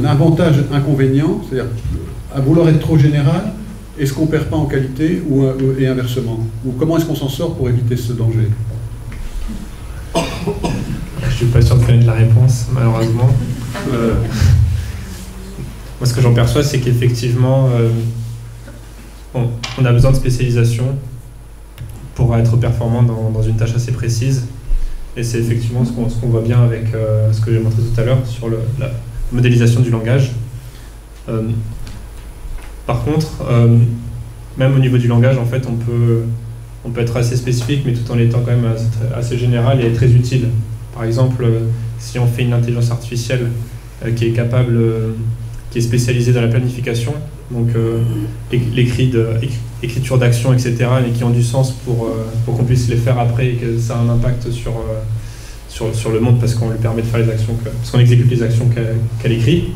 S2: un avantage-inconvénient, c'est-à-dire à vouloir être trop général, est-ce qu'on ne perd pas en qualité et inversement? Ou comment est-ce qu'on s'en sort pour éviter ce danger?
S6: Je ne suis pas sûr de connaître la réponse, malheureusement. Moi, ce que j'en perçois, c'est qu'effectivement, on a besoin de spécialisation pour être performant dans une tâche assez précise. Et c'est effectivement ce qu'on voit bien avec ce que j'ai montré tout à l'heure sur la modélisation du langage. Par contre, même au niveau du langage, en fait, on peut être assez spécifique, mais tout en étant quand même assez général et très utile. Par exemple, si on fait une intelligence artificielle qui est capable, qui est spécialisée dans la planification, donc l'écriture d'actions, etc., et qui ont du sens pour qu'on puisse les faire après et que ça a un impact sur le monde parce qu'on lui permet de faire les actions, parce qu'on exécute les actions qu'elle écrit,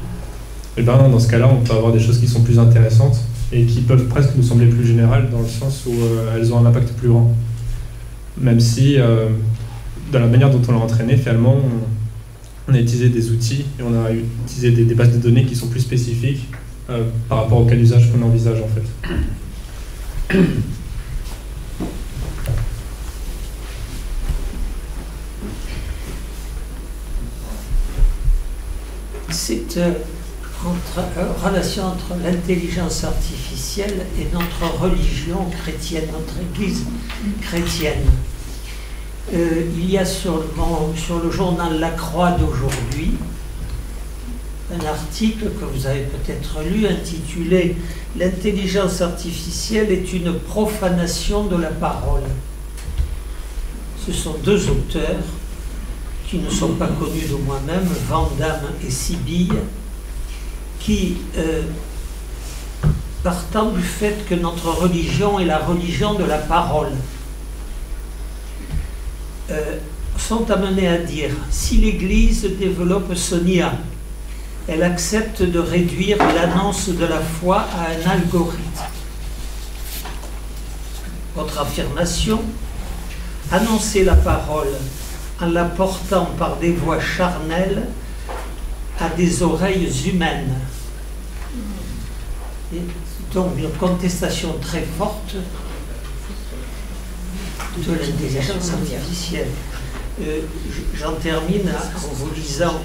S6: et ben, dans ce cas-là, on peut avoir des choses qui sont plus intéressantes et qui peuvent presque nous sembler plus générales dans le sens où elles ont un impact plus grand. Même si, dans la manière dont on l'a entraîné, finalement, on a utilisé des outils et on a utilisé des bases de données qui sont plus spécifiques par rapport au cas d'usage qu'on envisage en fait.
S7: Cette relation entre l'intelligence artificielle et notre religion chrétienne, notre Église chrétienne. Il y a sur le journal La Croix d'aujourd'hui un article que vous avez peut-être lu intitulé « L'intelligence artificielle est une profanation de la parole ». Ce sont deux auteurs qui ne sont pas connus de moi-même, Vandamme et Sibille, qui, partant du fait que notre religion est la religion de la parole, sont amenés à dire, si l'Église développe son IA, elle accepte de réduire l'annonce de la foi à un algorithme. Votre affirmation, annoncer la parole en la portant par des voix charnelles à des oreilles humaines. Et donc une contestation très forte de l'intelligence artificielle. J'en termine en vous disant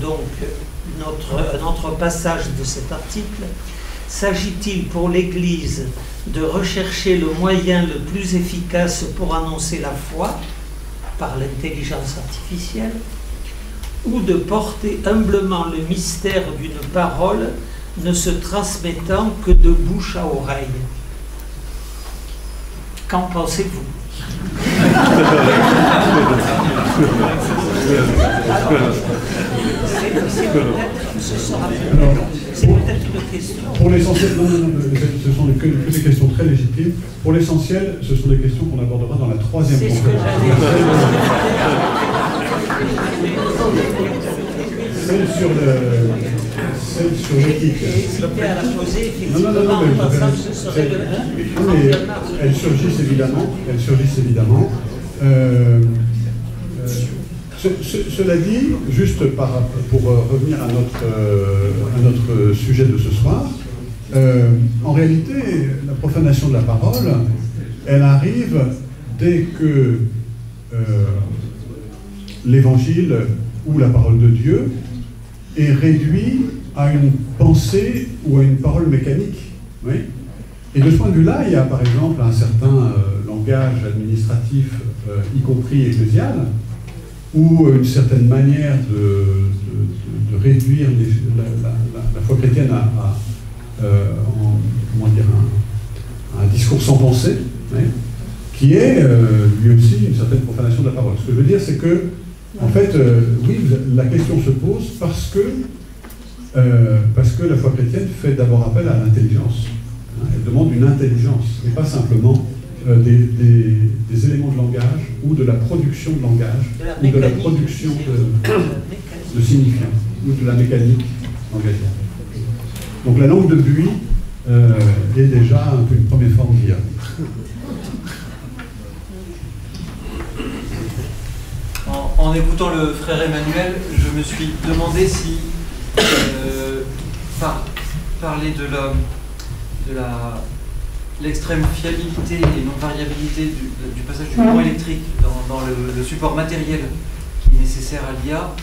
S7: donc un autre passage de cet article. S'agit-il pour l'Église de rechercher le moyen le plus efficace pour annoncer la foi par l'intelligence artificielle, ou de porter humblement le mystère d'une parole ne se transmettant que de bouche à oreille? Qu'en pensez-vous? C'est peut-être une question.
S8: Pour l'essentiel, non, ce sont que des questions très légitimes. Pour l'essentiel, ce sont des questions qu'on abordera dans la troisième conférence.
S7: C'est ce que j'allais
S8: Celle sur l'éthique. Elles surgissent évidemment. Cela dit, juste pour revenir à notre sujet de ce soir, en réalité, la profanation de la parole, elle arrive dès que l'évangile ou la parole de Dieu est réduit à une pensée ou à une parole mécanique. Oui. Et de ce point de vue-là, il y a par exemple un certain langage administratif, y compris ecclésial, ou une certaine manière de réduire la foi chrétienne à un discours sans pensée, oui, qui est lui aussi une certaine profanation de la parole. Ce que je veux dire, c'est que, en fait, oui, la question se pose parce que la foi chrétienne fait d'abord appel à l'intelligence. Hein, elle demande une intelligence, et pas simplement des éléments de langage ou de la production de langage ou de la production de signifiants ou de la mécanique langagière. Donc la langue de Buis est déjà un peu une première forme d'IA.
S9: En écoutant le frère Emmanuel, je me suis demandé si parler de l'extrême fiabilité et non-variabilité du passage du courant électrique dans le support matériel qui est nécessaire à l'IA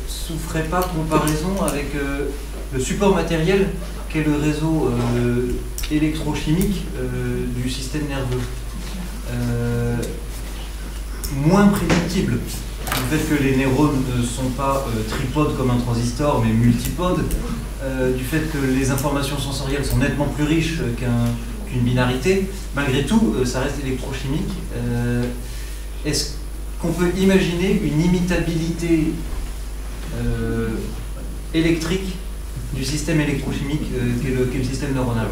S9: souffrait pas comparaison avec le support matériel qu'est le réseau électrochimique du système nerveux. Moins prédictible du fait que les neurones ne sont pas tripodes comme un transistor mais multipodes, du fait que les informations sensorielles sont nettement plus riches qu'une binarité, malgré tout ça reste électrochimique. Est-ce qu'on peut imaginer une imitabilité électrique du système électrochimique qu'est le système neuronal?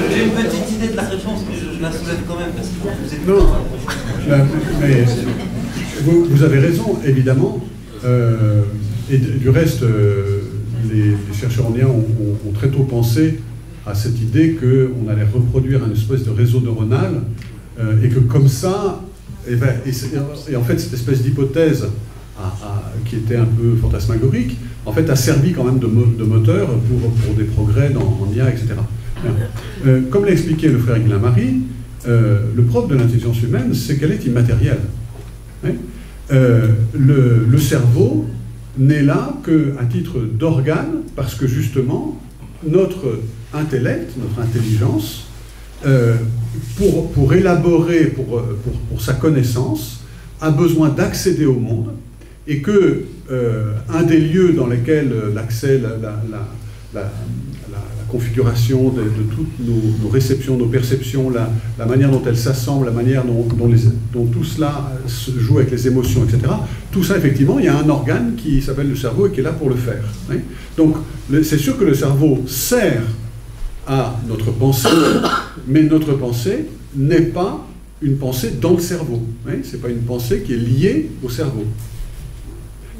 S9: J'ai une petite idée de la réponse, mais je la soulève quand même parce que vous êtes...
S8: Non, mais vous avez raison, évidemment. Et du reste, les chercheurs en IA ont très tôt pensé à cette idée qu'on allait reproduire un espèce de réseau neuronal et que comme ça, et en fait, cette espèce d'hypothèse qui était un peu fantasmagorique, en fait, a servi quand même de moteur pour des progrès en IA, etc. Comme l'a expliqué le frère Guillain-Marie, le propre de l'intelligence humaine, c'est qu'elle est immatérielle. Hein? Le cerveau n'est là qu'à titre d'organe, parce que justement, notre intellect, notre intelligence, pour élaborer, pour sa connaissance, a besoin d'accéder au monde, et que un des lieux dans lesquels l'accès, la configuration de toutes nos réceptions, nos perceptions, la manière dont elles s'assemblent, la manière dont tout cela se joue avec les émotions, etc. Tout ça, effectivement, il y a un organe qui s'appelle le cerveau et qui est là pour le faire. Hein. Donc, c'est sûr que le cerveau sert à notre pensée, mais notre pensée n'est pas une pensée dans le cerveau. Hein. Ce n'est pas une pensée qui est liée au cerveau.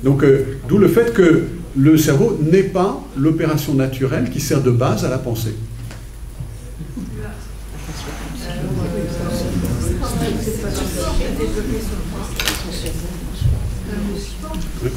S8: Donc, d'où le fait que le cerveau n'est pas l'opération naturelle qui sert de base à la pensée. Oui.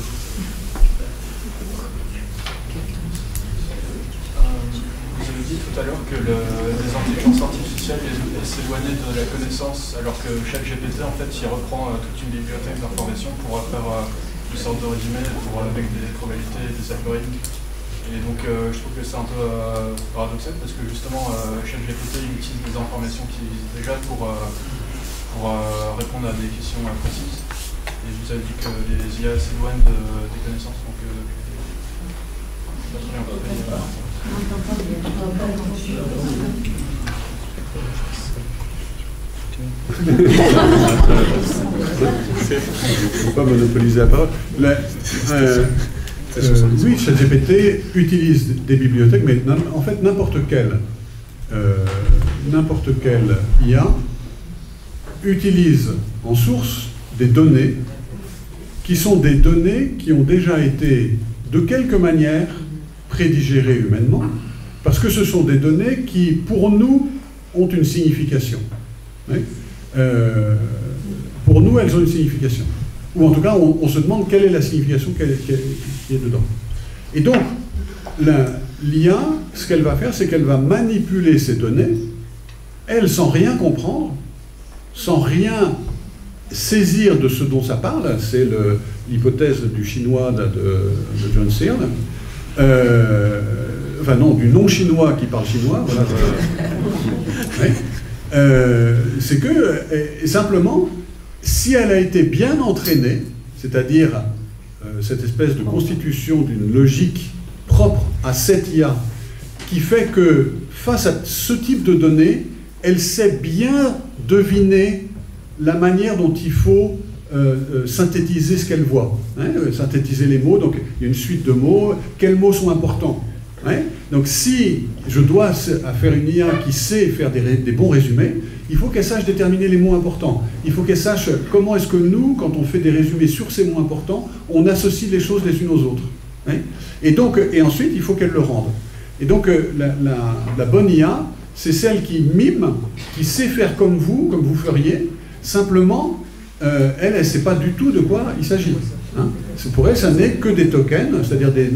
S10: Vous avez dit tout à l'heure que les intelligences artificielles s'éloignaient de la connaissance, alors que ChatGPT, en fait, il reprend toute une bibliothèque d'informations pour faire une sorte de résumé avec des probabilités et des algorithmes. Et donc, je trouve que c'est un peu paradoxal, parce que justement, ChatGPT utilise des informations qui existent déjà pour répondre à des questions précises. Et vous avez dit que les IA s'éloignent des connaissances, donc pas très bien.
S8: Je ne veux pas monopoliser la parole. Oui, ChatGPT utilise des bibliothèques, mais en fait n'importe quelle IA utilise en source des données qui sont des données qui ont déjà été de quelque manière prédigérées humainement, parce que ce sont des données qui, pour nous, ont une signification. Oui. Pour nous, elles ont une signification. Ou en tout cas, on se demande quelle est la signification qui est dedans. Et donc, l'IA, ce qu'elle va faire, c'est qu'elle va manipuler ces données, elle, sans rien comprendre, sans rien saisir de ce dont ça parle, c'est l'hypothèse du chinois de John Searle, enfin non, du non-chinois qui parle chinois, voilà. Oui. C'est que, simplement, si elle a été bien entraînée, c'est-à-dire cette espèce de constitution d'une logique propre à cette IA, qui fait que, face à ce type de données, elle sait bien deviner la manière dont il faut synthétiser ce qu'elle voit, hein, synthétiser les mots, donc il y a une suite de mots, quels mots sont importants. Hein. Donc si je dois faire une IA qui sait faire des bons résumés, il faut qu'elle sache déterminer les mots importants. Il faut qu'elle sache comment est-ce que nous, quand on fait des résumés sur ces mots importants, on associe les choses les unes aux autres. Hein. Et ensuite, il faut qu'elle le rende. Et donc la bonne IA, c'est celle qui mime, qui sait faire comme vous feriez, simplement, elle ne sait pas du tout de quoi il s'agit. Hein. Pour elle, ça n'est que des tokens, c'est-à-dire des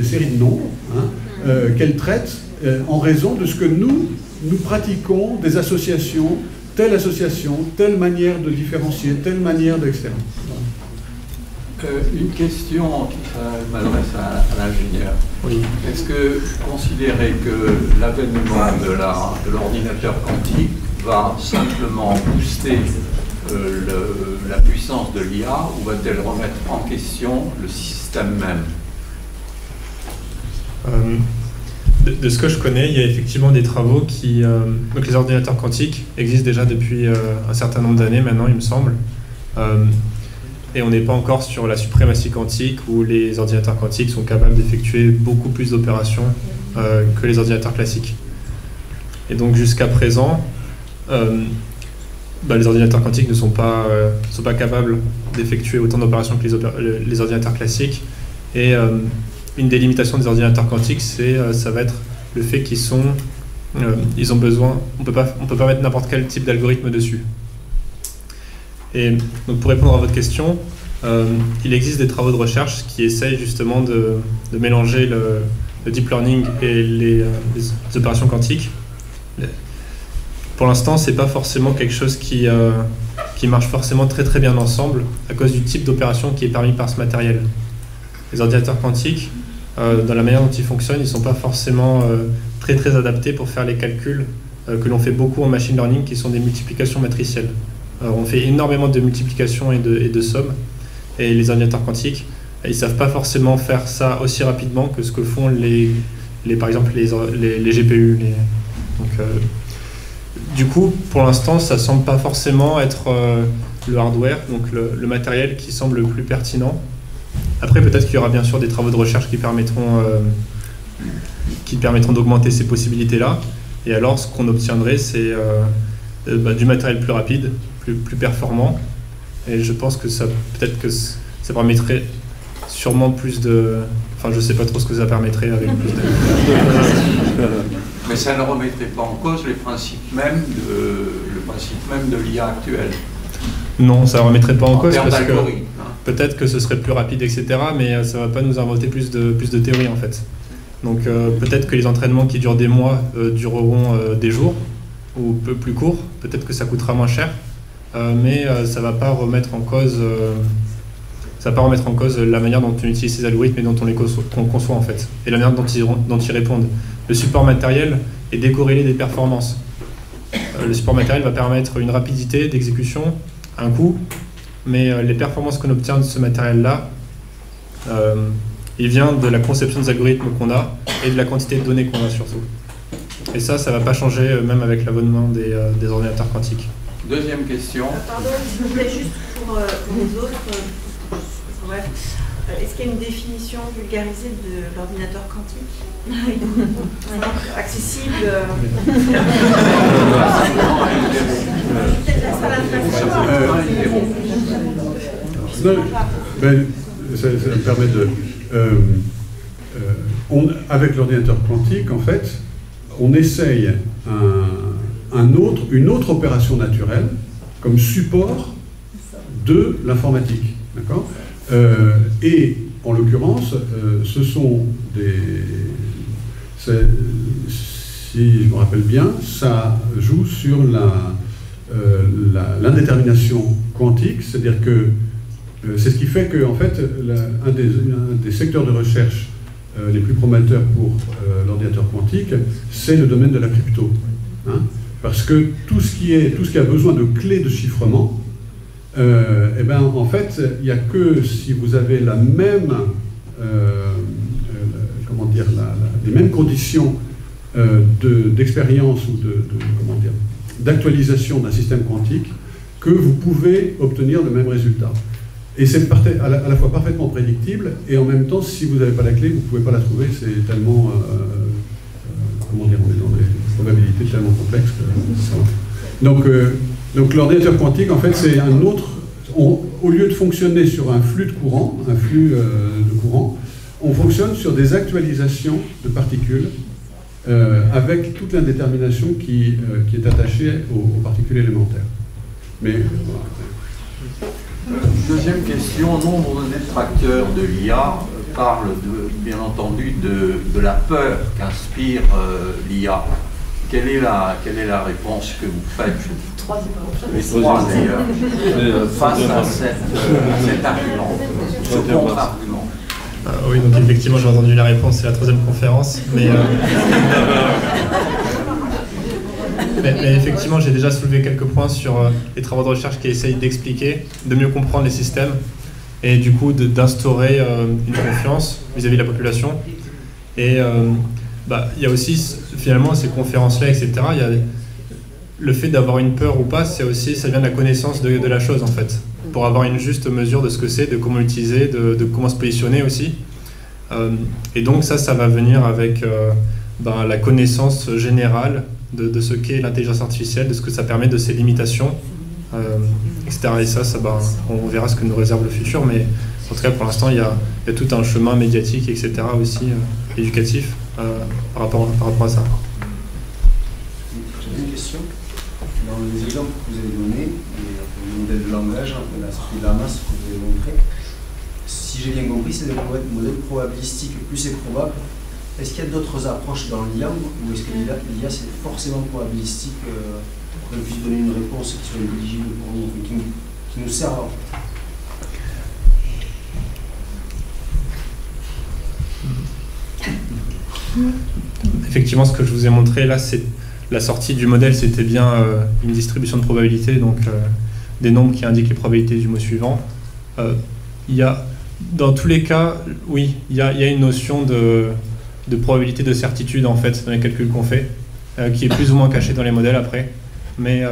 S8: séries de nombres, hein, qu'elle traite en raison de ce que nous pratiquons, des associations, telle manière de différencier, telle manière d'extraire.
S11: Une question qui m'adresse à l'ingénieur. Oui. Est-ce que vous considérez que l'avènement de l'ordinateur quantique va simplement booster la puissance de l'IA, ou va-t-elle remettre en question le système même?
S6: De ce que je connais, il y a effectivement des travaux qui... donc les ordinateurs quantiques existent déjà depuis un certain nombre d'années maintenant, il me semble. Et on n'est pas encore sur la suprématie quantique, où les ordinateurs quantiques sont capables d'effectuer beaucoup plus d'opérations que les ordinateurs classiques. Et donc jusqu'à présent, les ordinateurs quantiques ne sont pas capables d'effectuer autant d'opérations que les ordinateurs classiques. Et une des limitations des ordinateurs quantiques, ça va être le fait ils ont besoin, on peut pas mettre n'importe quel type d'algorithme dessus. Et donc pour répondre à votre question, il existe des travaux de recherche qui essayent justement de mélanger le deep learning et les opérations quantiques. Pour l'instant, c'est pas forcément quelque chose qui marche forcément très très bien ensemble à cause du type d'opération qui est permis par ce matériel. Les ordinateurs quantiques, dans la manière dont ils fonctionnent, ils ne sont pas forcément très très adaptés pour faire les calculs que l'on fait beaucoup en machine learning, qui sont des multiplications matricielles. On fait énormément de multiplications et de sommes, et les ordinateurs quantiques, ils ne savent pas forcément faire ça aussi rapidement que ce que font par exemple les GPU. Du coup, pour l'instant, ça ne semble pas forcément être le hardware, donc le matériel qui semble le plus pertinent. Après, peut-être qu'il y aura bien sûr des travaux de recherche qui permettront d'augmenter ces possibilités-là. Et alors, ce qu'on obtiendrait, c'est du matériel plus rapide, plus performant. Et je pense que peut-être que ça permettrait sûrement plus de... Enfin, je ne sais pas trop ce que ça permettrait avec plus de...
S11: Mais ça ne remettrait pas en cause le principe même de l'IA actuelle.
S6: Non, ça ne remettrait pas en cause peut-être que ce serait plus rapide, etc. Mais ça ne va pas nous inventer plus de théorie en fait. Donc peut-être que les entraînements qui durent des mois dureront des jours ou peu plus courts. Peut-être que ça coûtera moins cher, mais ça ne va pas remettre en cause. Ça va pas remettre en cause la manière dont on utilise ces algorithmes et dont on conçoit en fait, et la manière dont ils répondent. Le support matériel est décorrélé des performances. Le support matériel va permettre une rapidité d'exécution, un coût, mais les performances qu'on obtient de ce matériel-là, il vient de la conception des algorithmes qu'on a et de la quantité de données qu'on a surtout. Et ça ne va pas changer même avec l'avènement des ordinateurs quantiques.
S11: Deuxième question.
S12: Pardon, s'il vous plaît, juste pour les autres. Bref, est-ce qu'il y a une définition vulgarisée de l'ordinateur quantique? Accessible peut-être la
S8: ça me permet de... avec l'ordinateur quantique, en fait, on essaye une autre opération naturelle comme support de l'informatique. D'accord ? Et en l'occurrence, ce sont si je me rappelle bien, ça joue sur l'indétermination quantique, c'est-à-dire que c'est ce qui fait que, en fait, un des secteurs de recherche les plus prometteurs pour l'ordinateur quantique, c'est le domaine de la crypto. Hein, parce que tout ce qui a besoin de clés de chiffrement, eh ben, en fait, il n'y a que si vous avez la même, comment dire, les mêmes conditions d'expérience ou d'actualisation d'un système quantique que vous pouvez obtenir le même résultat. Et c'est à la fois parfaitement prédictible, et en même temps, si vous n'avez pas la clé, vous ne pouvez pas la trouver. C'est tellement, comment dire, on est dans des probabilités tellement complexes que... Donc l'ordinateur quantique, en fait, c'est un autre... au lieu de fonctionner sur un flux de courant, on fonctionne sur des actualisations de particules avec toute l'indétermination qui est attachée aux particules élémentaires. Mais voilà.
S11: Deuxième question, nombre de détracteurs de l'IA parlent bien entendu de la peur qu'inspire l'IA. Quelle est la réponse que vous faites, les trois d'ailleurs, face à cet argument, ce contre-argument?
S6: Oui, donc effectivement, j'ai entendu la réponse, c'est la 3e conférence, mais effectivement, j'ai déjà soulevé quelques points sur les travaux de recherche qui essayent d'expliquer, de mieux comprendre les systèmes, et du coup d'instaurer une confiance vis-à-vis de la population. Et il y a aussi, finalement, ces conférences-là, etc., le fait d'avoir une peur ou pas, ça vient de la connaissance de la chose, en fait, pour avoir une juste mesure de ce que c'est, de comment l'utiliser, de comment se positionner aussi. Et donc ça va venir avec la connaissance générale de ce qu'est l'intelligence artificielle, de ce que ça permet, de ses limitations, etc. Et ça on verra ce que nous réserve le futur, mais en tout cas, pour l'instant, il y a tout un chemin médiatique, etc., aussi éducatif par rapport à ça.
S13: J'ai une question. Dans les exemples que vous avez donnés, le modèle de langage, la masse que vous avez montré, si j'ai bien compris, c'est des modèles probabilistiques, plus c'est probable. Est-ce qu'il y a d'autres approches dans l'IA, ou est-ce que l'IA c'est forcément probabilistique pour qu'elle puisse donner une réponse qui soit intelligible pour nous, qui nous serve?
S6: Effectivement, ce que je vous ai montré là, c'est la sortie du modèle, c'était bien une distribution de probabilité, donc des nombres qui indiquent les probabilités du mot suivant. Il y a, dans tous les cas, oui, il y a une notion de probabilité de certitude en fait dans les calculs qu'on fait, qui est plus ou moins cachée dans les modèles après, mais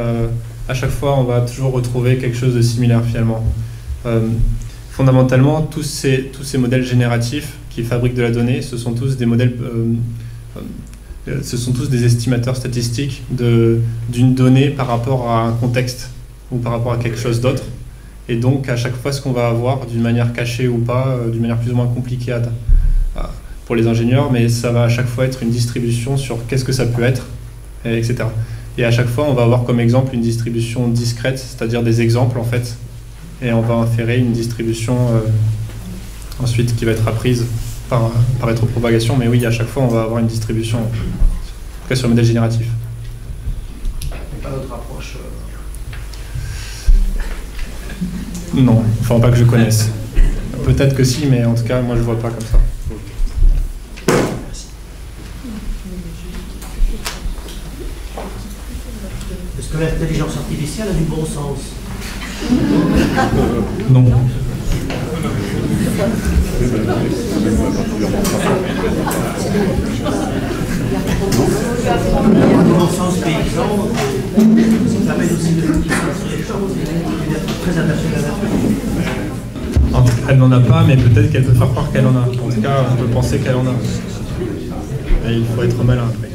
S6: à chaque fois on va toujours retrouver quelque chose de similaire finalement. Fondamentalement, tous ces modèles génératifs qui fabriquent de la donnée, ce sont tous des modèles, ce sont tous des estimateurs statistiques d'une donnée par rapport à un contexte ou par rapport à quelque chose d'autre. Et donc à chaque fois, ce qu'on va avoir, d'une manière cachée ou pas, d'une manière plus ou moins compliquée pour les ingénieurs, mais ça va à chaque fois être une distribution sur qu'est-ce que ça peut être, etc. Et à chaque fois, on va avoir comme exemple une distribution discrète, c'est-à-dire des exemples en fait, et on va inférer une distribution ensuite qui va être apprise par rétropropagation. Mais oui, à chaque fois, on va avoir une distribution, en tout cas sur le modèle génératif.
S13: Pas d'autre approche
S6: Non, enfin pas que je connaisse. Peut-être que si, mais en tout cas, moi je ne vois pas comme ça.
S14: Est-ce que l'intelligence artificielle a du bon sens?
S6: Non.
S14: Le bon sens paysan, ça permet aussi de faire les choses et d'être très attaché à la nature.
S6: Elle n'en a pas, mais peut-être qu'elle peut faire croire qu'elle en a. En tout cas, on peut penser qu'elle en a. Et il faut être malin après.